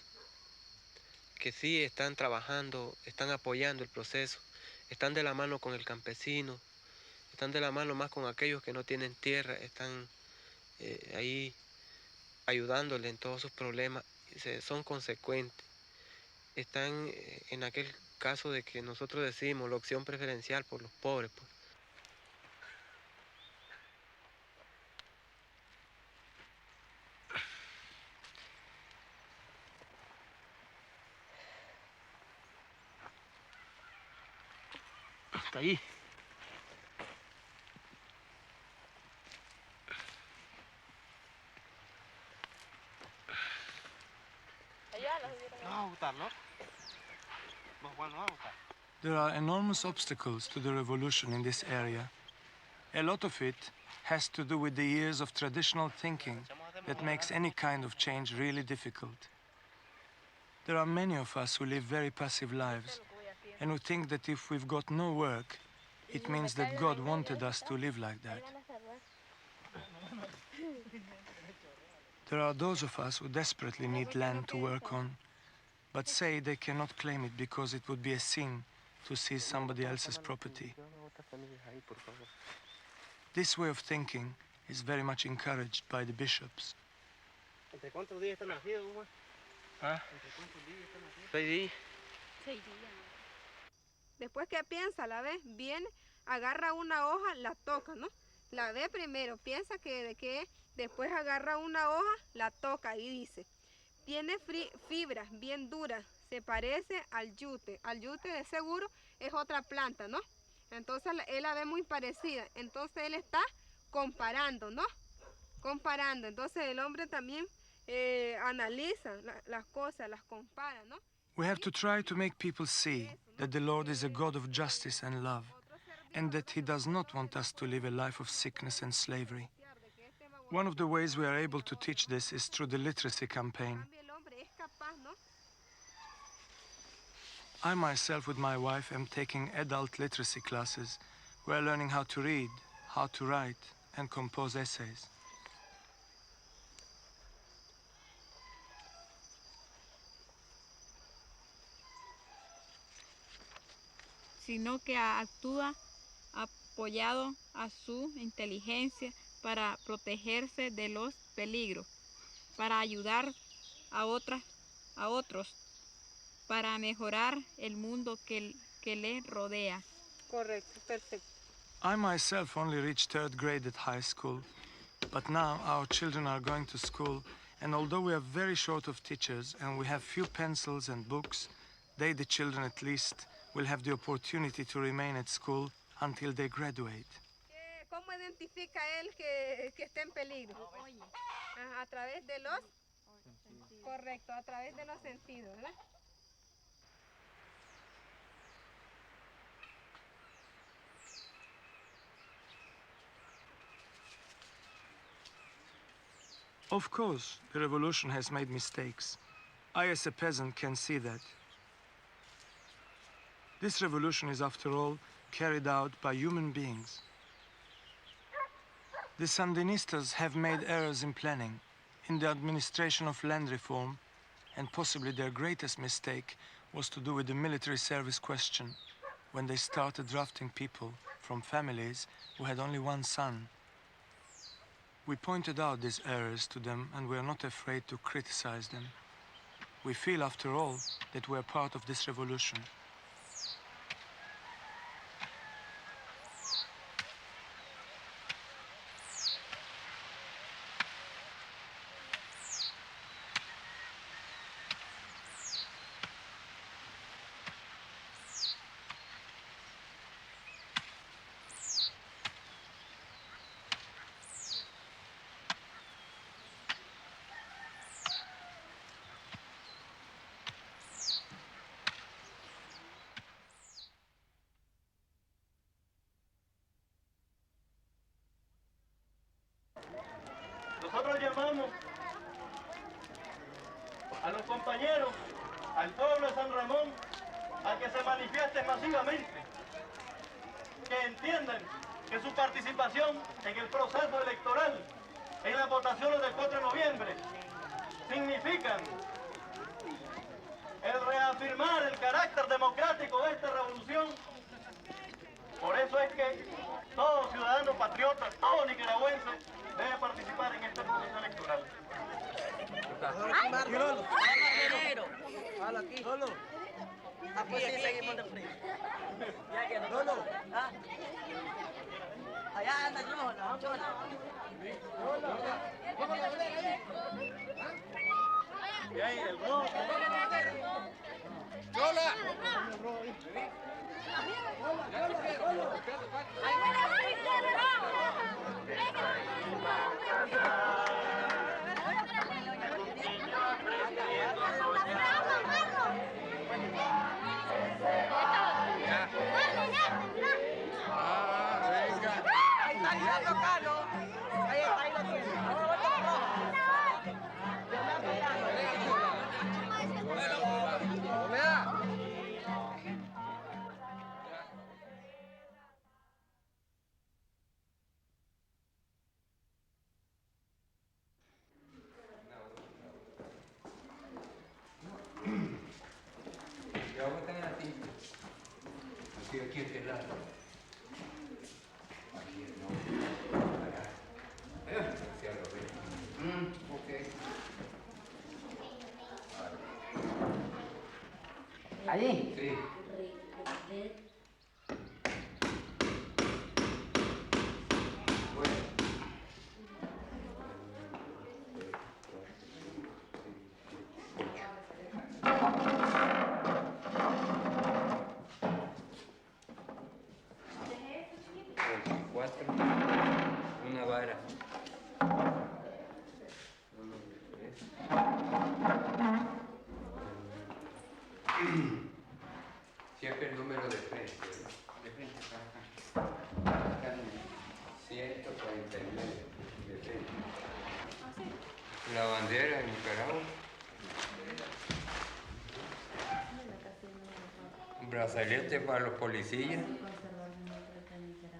que sí están trabajando, están apoyando el proceso, están de la mano con el campesino, están de la mano más con aquellos que no tienen tierra, están ahí ayudándole en todos sus problemas, son consecuentes. Están en aquel caso de que nosotros decimos la opción preferencial por los pobres, pues. Hasta ahí. There are enormous obstacles to the revolution in this area. A lot of it has to do with the years of traditional thinking that makes any kind of change really difficult. There are many of us who live very passive lives and who think that if we've got no work, it means that God wanted us to live like that. There are those of us who desperately need land to work on, but say they cannot claim it because it would be a sin to seize somebody else's property. This way of thinking is very much encouraged by the bishops. Después que piensa, la ve, viene, agarra una hoja, la toca, ¿no? La ve primero, piensa que de qué, después agarra una hoja, la toca y dice, Tiene fibras bien duras, se parece al yute. Al yute de seguro es otra planta, ¿no? Entonces él la ve muy parecida. Entonces él está comparando, ¿no? Comparando. Entonces el hombre también analiza las cosas, las compara, ¿no? We have to try to make people see that the Lord is a God of justice and love, and that He does not want us to live a life of sickness and slavery. One of the ways we are able to teach this is through the literacy campaign. I myself, with my wife, am taking adult literacy classes. We are learning how to read, how to write, and compose essays. Sino que actúa apoyado a su inteligencia para protegerse de los peligros, para ayudar a otros, para mejorar el mundo que le rodea. Correcto, perfecto. I myself only reached 3rd grade at high school, but now our children are going to school, and although we are very short of teachers and we have few pencils and books, they, the children at least, will have the opportunity to remain at school until they graduate. ¿Cómo identifica él que está en peligro? A través de los... Correcto, a través de los sentidos, ¿verdad? Of course, the revolution has made mistakes. I, as a peasant, can see that. This revolution is, after all, carried out by human beings. The Sandinistas have made errors in planning, in the administration of land reform, and possibly their greatest mistake was to do with the military service question, when they started drafting people from families who had only one son. We pointed out these errors to them, and we are not afraid to criticize them. We feel, after all, that we are part of this revolution. Nosotros llamamos a los compañeros, al pueblo de San Ramón, a que se manifieste masivamente, que entiendan que su participación en el proceso electoral, en las votaciones del 4 de noviembre, significan el reafirmar el carácter democrático de esta revolución. Por eso es que todo ciudadano patriota, todo nicaragüense, debe participar en este proceso electoral. Aquí seguimos de frente. Allá anda Chola. Y ahí el rojo. Chola. Aquí este lado. Aquí no. Ok. ¿Allí? Sí. Siempre el número de frente, ¿verdad? De frente para acá. 149 de frente. La bandera de Nicaragua. Brazalete para los policías,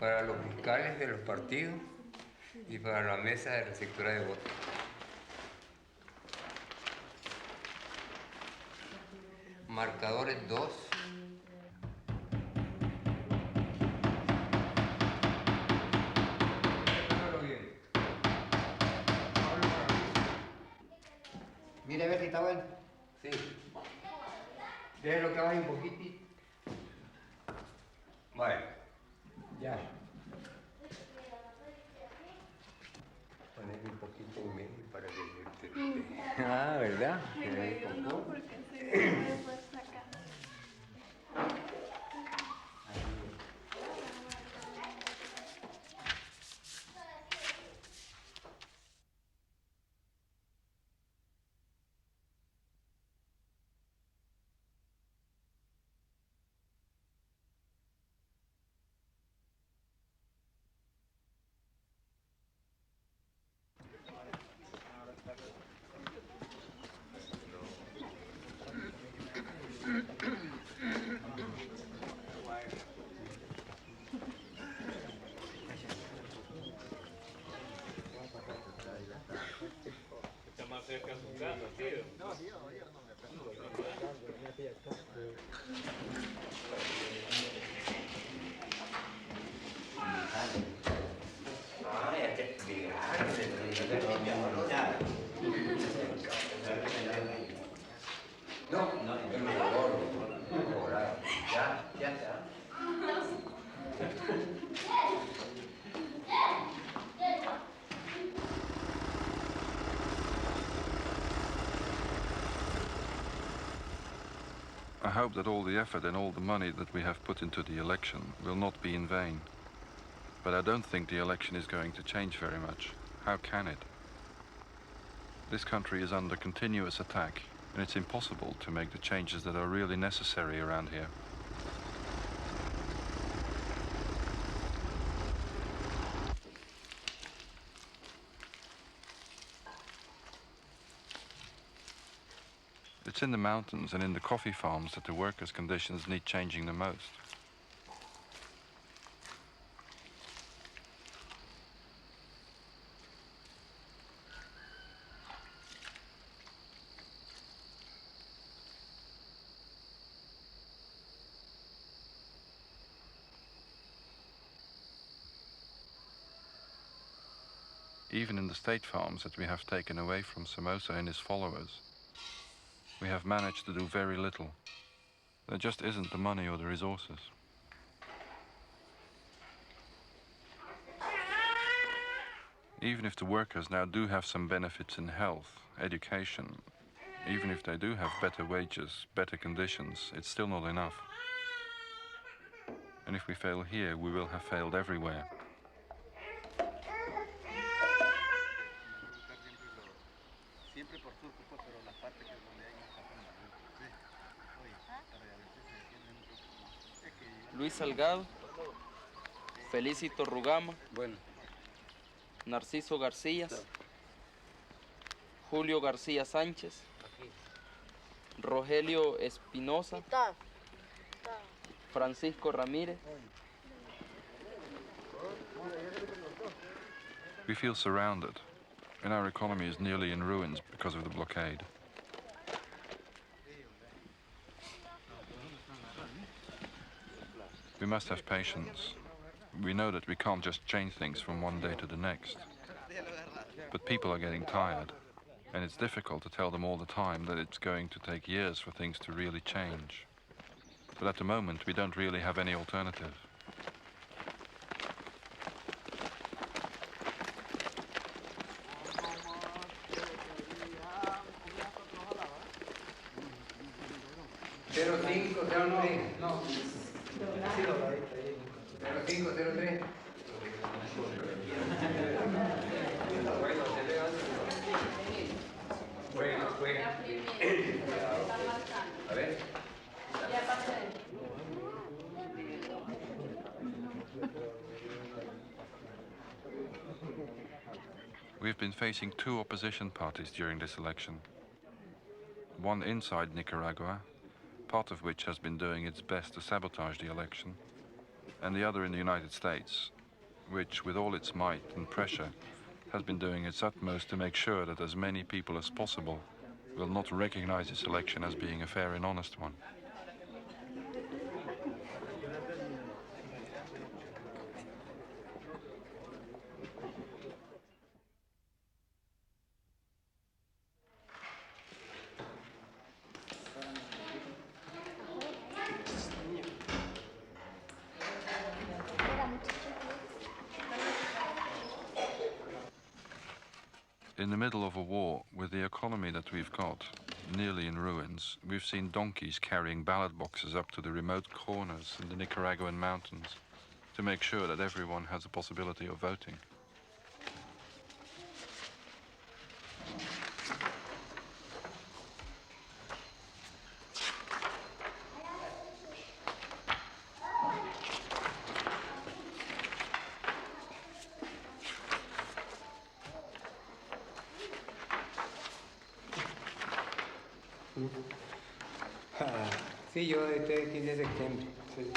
para los fiscales de los partidos y para la mesa de receptura de votos. Marcadores 2. Mire a ver si está bueno. Sí. Déjelo que baje un poquitito. Bueno, ya. Ponerle un poquito en medio para que... Ah, ¿verdad? No, porque se puede sacar. Está más cerca de su casa, tío. No, sí, ayer no me I hope that all the effort and all the money that we have put into the election will not be in vain. But I don't think the election is going to change very much. How can it? This country is under continuous attack, and it's impossible to make the changes that are really necessary around here. It's in the mountains and in the coffee farms that the workers' conditions need changing the most. Even in the state farms that we have taken away from Somoza and his followers, we have managed to do very little. There just isn't the money or the resources. Even if the workers now do have some benefits in health, education, even if they do have better wages, better conditions, it's still not enough. And if we fail here, we will have failed everywhere. Luis Salgado, Felicito Rugama, Narciso García, Julio García Sánchez, Rogelio Espinosa, Francisco Ramírez. We feel surrounded, and our economy is nearly in ruins because of the blockade. We must have patience. We know that we can't just change things from one day to the next. But people are getting tired, and it's difficult to tell them all the time that it's going to take years for things to really change. But at the moment, we don't really have any alternative. A ver. We've been facing two opposition parties during this election. One inside Nicaragua, part of which has been doing its best to sabotage the election, and the other in the United States, which, with all its might and pressure, has been doing its utmost to make sure that as many people as possible will not recognize this election as being a fair and honest one. In the middle of a war, with the economy that we've got, nearly in ruins, we've seen donkeys carrying ballot boxes up to the remote corners in the Nicaraguan mountains to make sure that everyone has a possibility of voting. Sí, yo estoy aquí desde septiembre. Sí.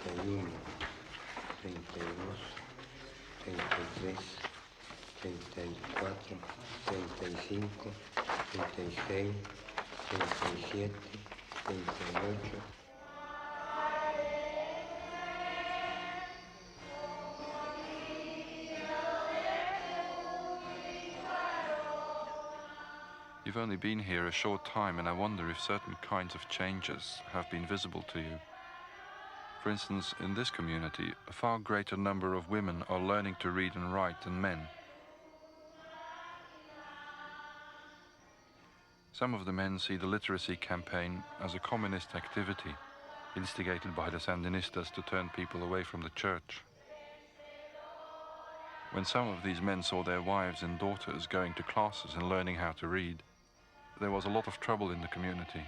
31, 32, 33, 34, 35, 36, 37, 38. You've only been here a short time, and I wonder if certain kinds of changes have been visible to you. For instance, in this community, a far greater number of women are learning to read and write than men. Some of the men see the literacy campaign as a communist activity, instigated by the Sandinistas to turn people away from the church. When some of these men saw their wives and daughters going to classes and learning how to read, there was a lot of trouble in the community.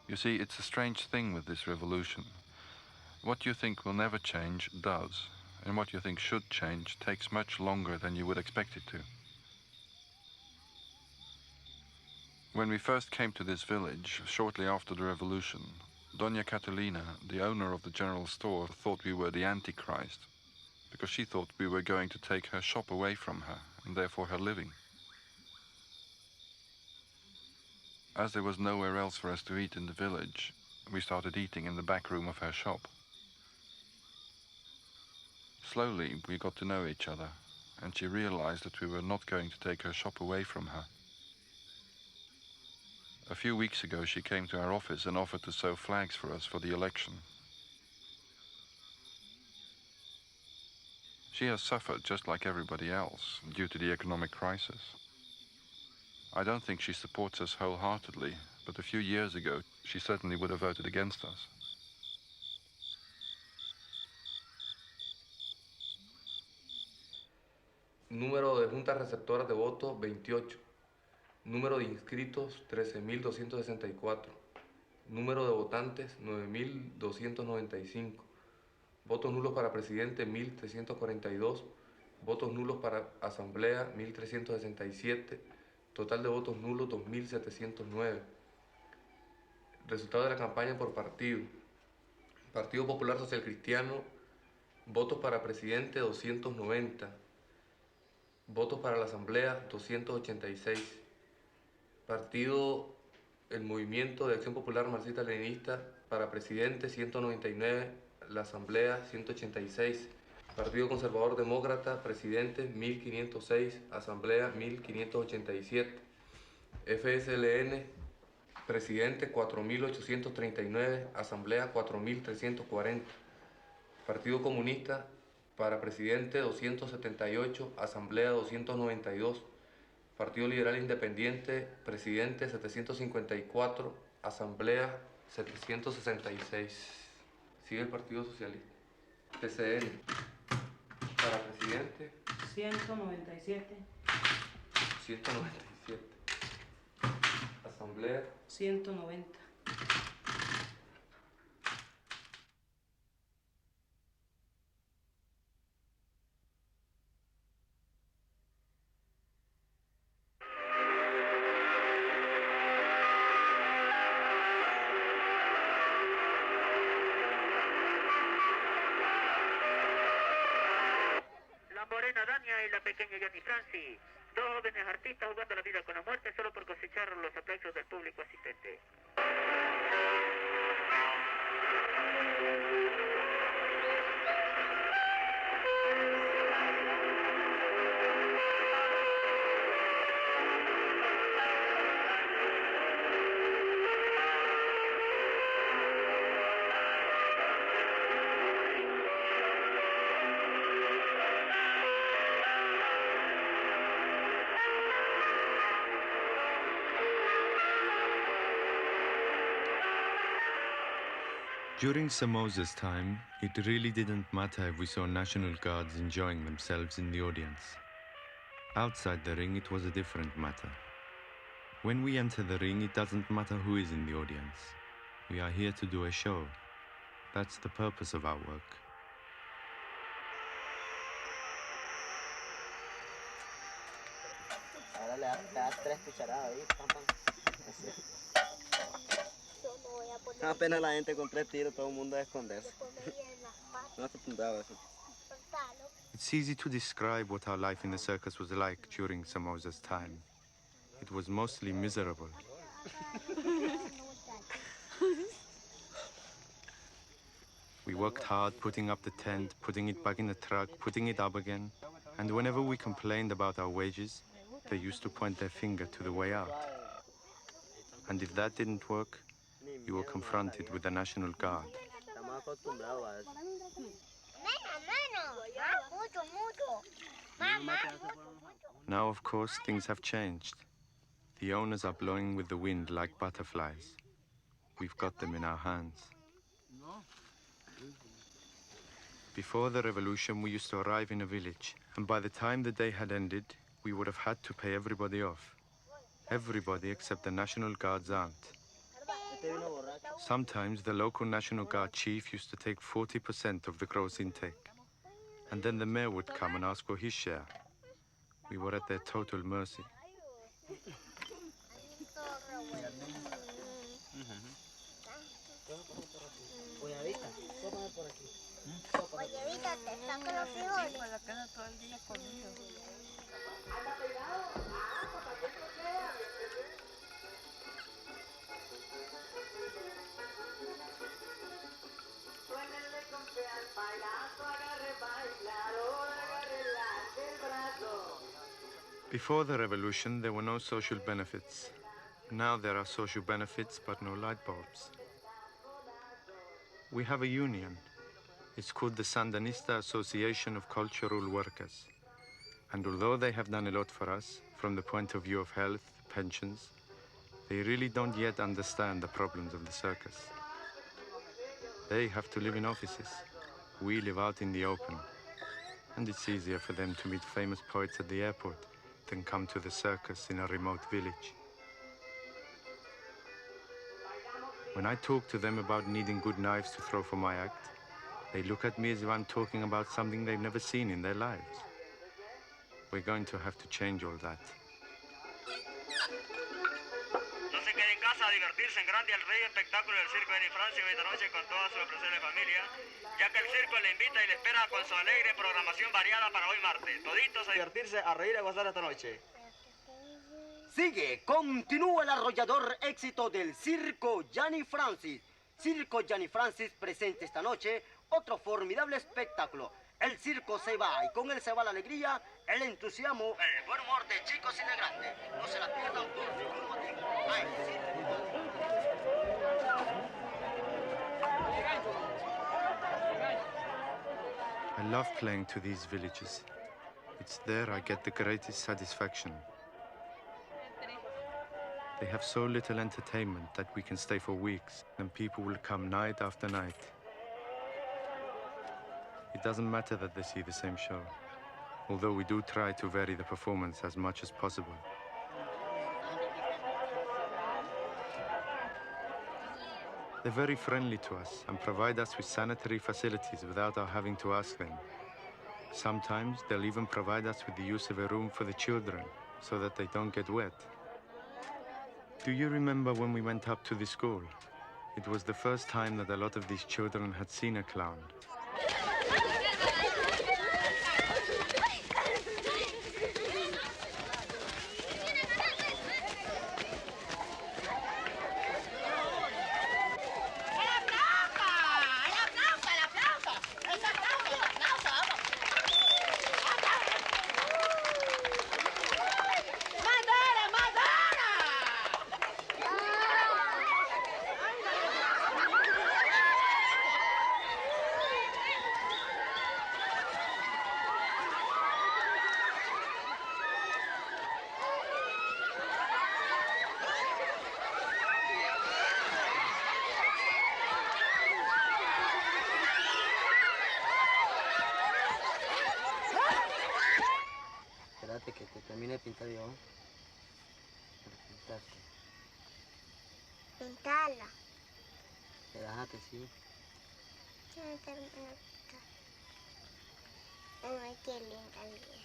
You see, it's a strange thing with this revolution. What you think will never change does, and what you think should change takes much longer than you would expect it to. When we first came to this village, shortly after the revolution, Doña Catalina, the owner of the general store, thought we were the Antichrist, because she thought we were going to take her shop away from her, and therefore her living. As there was nowhere else for us to eat in the village, we started eating in the back room of her shop. Slowly, we got to know each other, and she realized that we were not going to take her shop away from her. A few weeks ago, she came to our office and offered to sew flags for us for the election. She has suffered just like everybody else due to the economic crisis. I don't think she supports us wholeheartedly, but a few years ago, she certainly would have voted against us. Número de juntas receptoras de votos 28. Número de inscritos 13.264. Número de votantes 9.295. Votos nulos para presidente 1.342. Votos nulos para asamblea 1.367. Total de votos nulos 2.709. Resultado de la campaña por partido. Partido Popular Social Cristiano, votos para presidente 290. Votos para la asamblea 286. Partido El Movimiento de Acción Popular Marxista Leninista, para presidente 199, la asamblea 186. Partido Conservador Demócrata, presidente 1506, asamblea 1587. FSLN, presidente 4839, asamblea 4340. Partido Comunista, para presidente 278, asamblea 292. Partido Liberal Independiente, presidente 754, asamblea 766. Sigue el Partido Socialista. TCN. Para presidente. 197. 197. Asamblea. 190. Y la pequeña Johnny Francis, dos jóvenes artistas jugando la vida con la muerte solo por cosechar los aplausos del público asistente. During Somoza's time, it really didn't matter if we saw National Guards enjoying themselves in the audience. Outside the ring, it was a different matter. When we enter the ring, it doesn't matter who is in the audience. We are here to do a show. That's the purpose of our work. Ahora le das 3 cucharadas ahí, pam, pam. Así. Apenas la gente con 3 tiros, todo el mundo a esconderse. No se apuntaba eso. It's easy to describe what our life in the circus was like during Somoza's time. It was mostly miserable. We worked hard putting up the tent, putting it back in the truck, putting it up again. And whenever we complained about our wages, they used to point their finger to the way out. And if that didn't work, you were confronted with the National Guard. Now, of course, things have changed. The owners are blowing with the wind like butterflies. We've got them in our hands. Before the revolution, we used to arrive in a village, and by the time the day had ended, we would have had to pay everybody off. Everybody except the National Guard's aunt. Sometimes the local National Guard chief used to take 40% of the gross intake. And then the mayor would come and ask for his share. We were at their total mercy. Before the revolution, there were no social benefits. Now there are social benefits, but no light bulbs. We have a union. It's called the Sandinista Association of Cultural Workers. And although they have done a lot for us, from the point of view of health, pensions, they really don't yet understand the problems of the circus. They have to live in offices. We live out in the open. And it's easier for them to meet famous poets at the airport than come to the circus in a remote village. When I talk to them about needing good knives to throw for my act, they look at me as if I'm talking about something they've never seen in their lives. We're going to have to change all that. No se quede en casa a divertirse en grande al rey espectáculo del circo de Nicaragua hoy esta noche con toda su apreciable familia, ya que el circo le invita y le espera con su alegre programación variada para hoy martes. Toditos a divertirse, a reír, a gozar esta noche. Sigue, continúa el arrollador éxito del Circo Johnny Francis. Circo Johnny Francis presenta esta noche otro formidable espectáculo. El circo se va y con él se va la alegría, el entusiasmo, el buen humor de chicos y de grandes. No se la pierdan por ningún motivo. Ay, I love playing to these villages. It's there I get the greatest satisfaction. They have so little entertainment that we can stay for weeks, and people will come night after night. It doesn't matter that they see the same show, although we do try to vary the performance as much as possible. They're very friendly to us and provide us with sanitary facilities without our having to ask them. Sometimes they'll even provide us with the use of a room for the children so that they don't get wet. Do you remember when we went up to the school? It was the first time that a lot of these children had seen a clown. Espérate que te termine de pintar yo. Pintarte. Pintarla. Relájate, sí. Yo no termino de pintar. Ay, qué linda el día.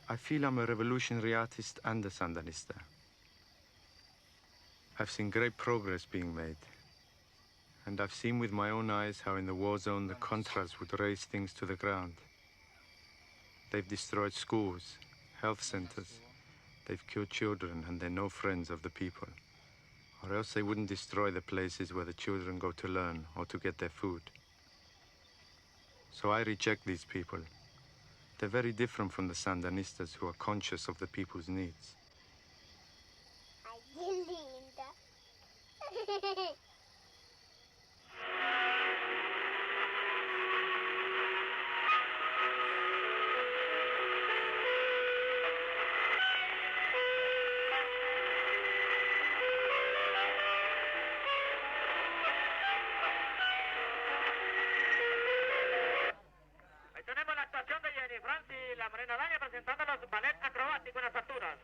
I feel I'm a revolutionary artist and a Sandinista. I've seen great progress being made. And I've seen with my own eyes how in the war zone the Contras would raze things to the ground. They've destroyed schools, health centers. They've killed children and they're no friends of the people. Or else they wouldn't destroy the places where the children go to learn or to get their food. So I reject these people. They're very different from the Sandinistas who are conscious of the people's needs. Ay, qué linda. Ahí tenemos la actuación de Jenny Francis y la Morena Daña presentándonos su ballet acrobático en las alturas.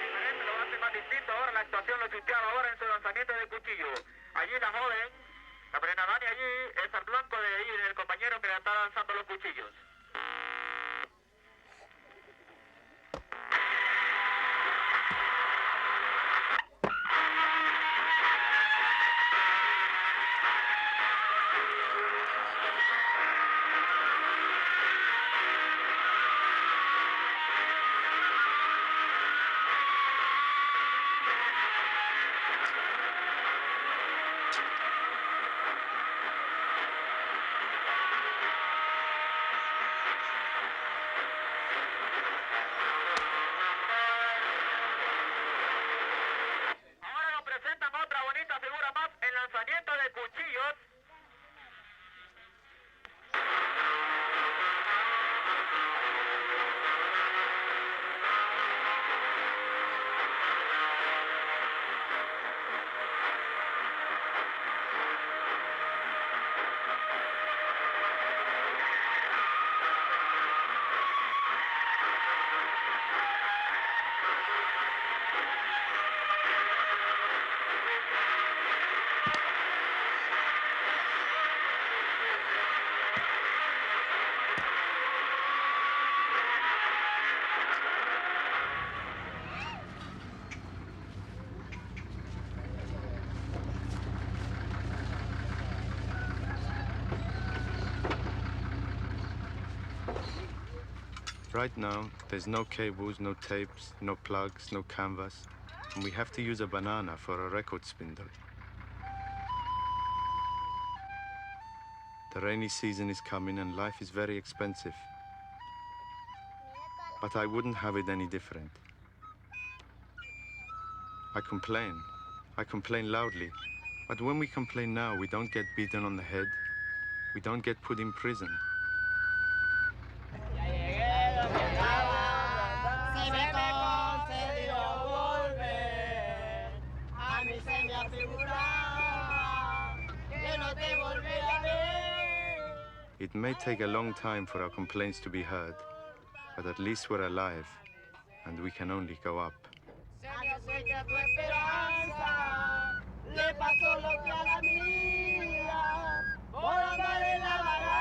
Diferente, lo hace más distinto ahora la actuación, lo chuteaba ahora en su lanzamiento de cuchillo. Allí la joven, la Morena Daña allí, es el blanco de ahí, del compañero que le está lanzando los cuchillos. Ahora nos presentan otra bonita figura más, el lanzamiento de cuchillos. Right now, there's no cables, no tapes, no plugs, no canvas, and we have to use a banana for a record spindle. The rainy season is coming and life is very expensive. But I wouldn't have it any different. I complain. I complain loudly, but when we complain now, we don't get beaten on the head, we don't get put in prison. Se me concedió volver, a mí se me aseguraba que no te volveré a ver. It may take a long time for our complaints to be heard, but at least we're alive, and we can only go up. Se me acecha tu esperanza, le pasó lo que a la mía, por andar en la vagada.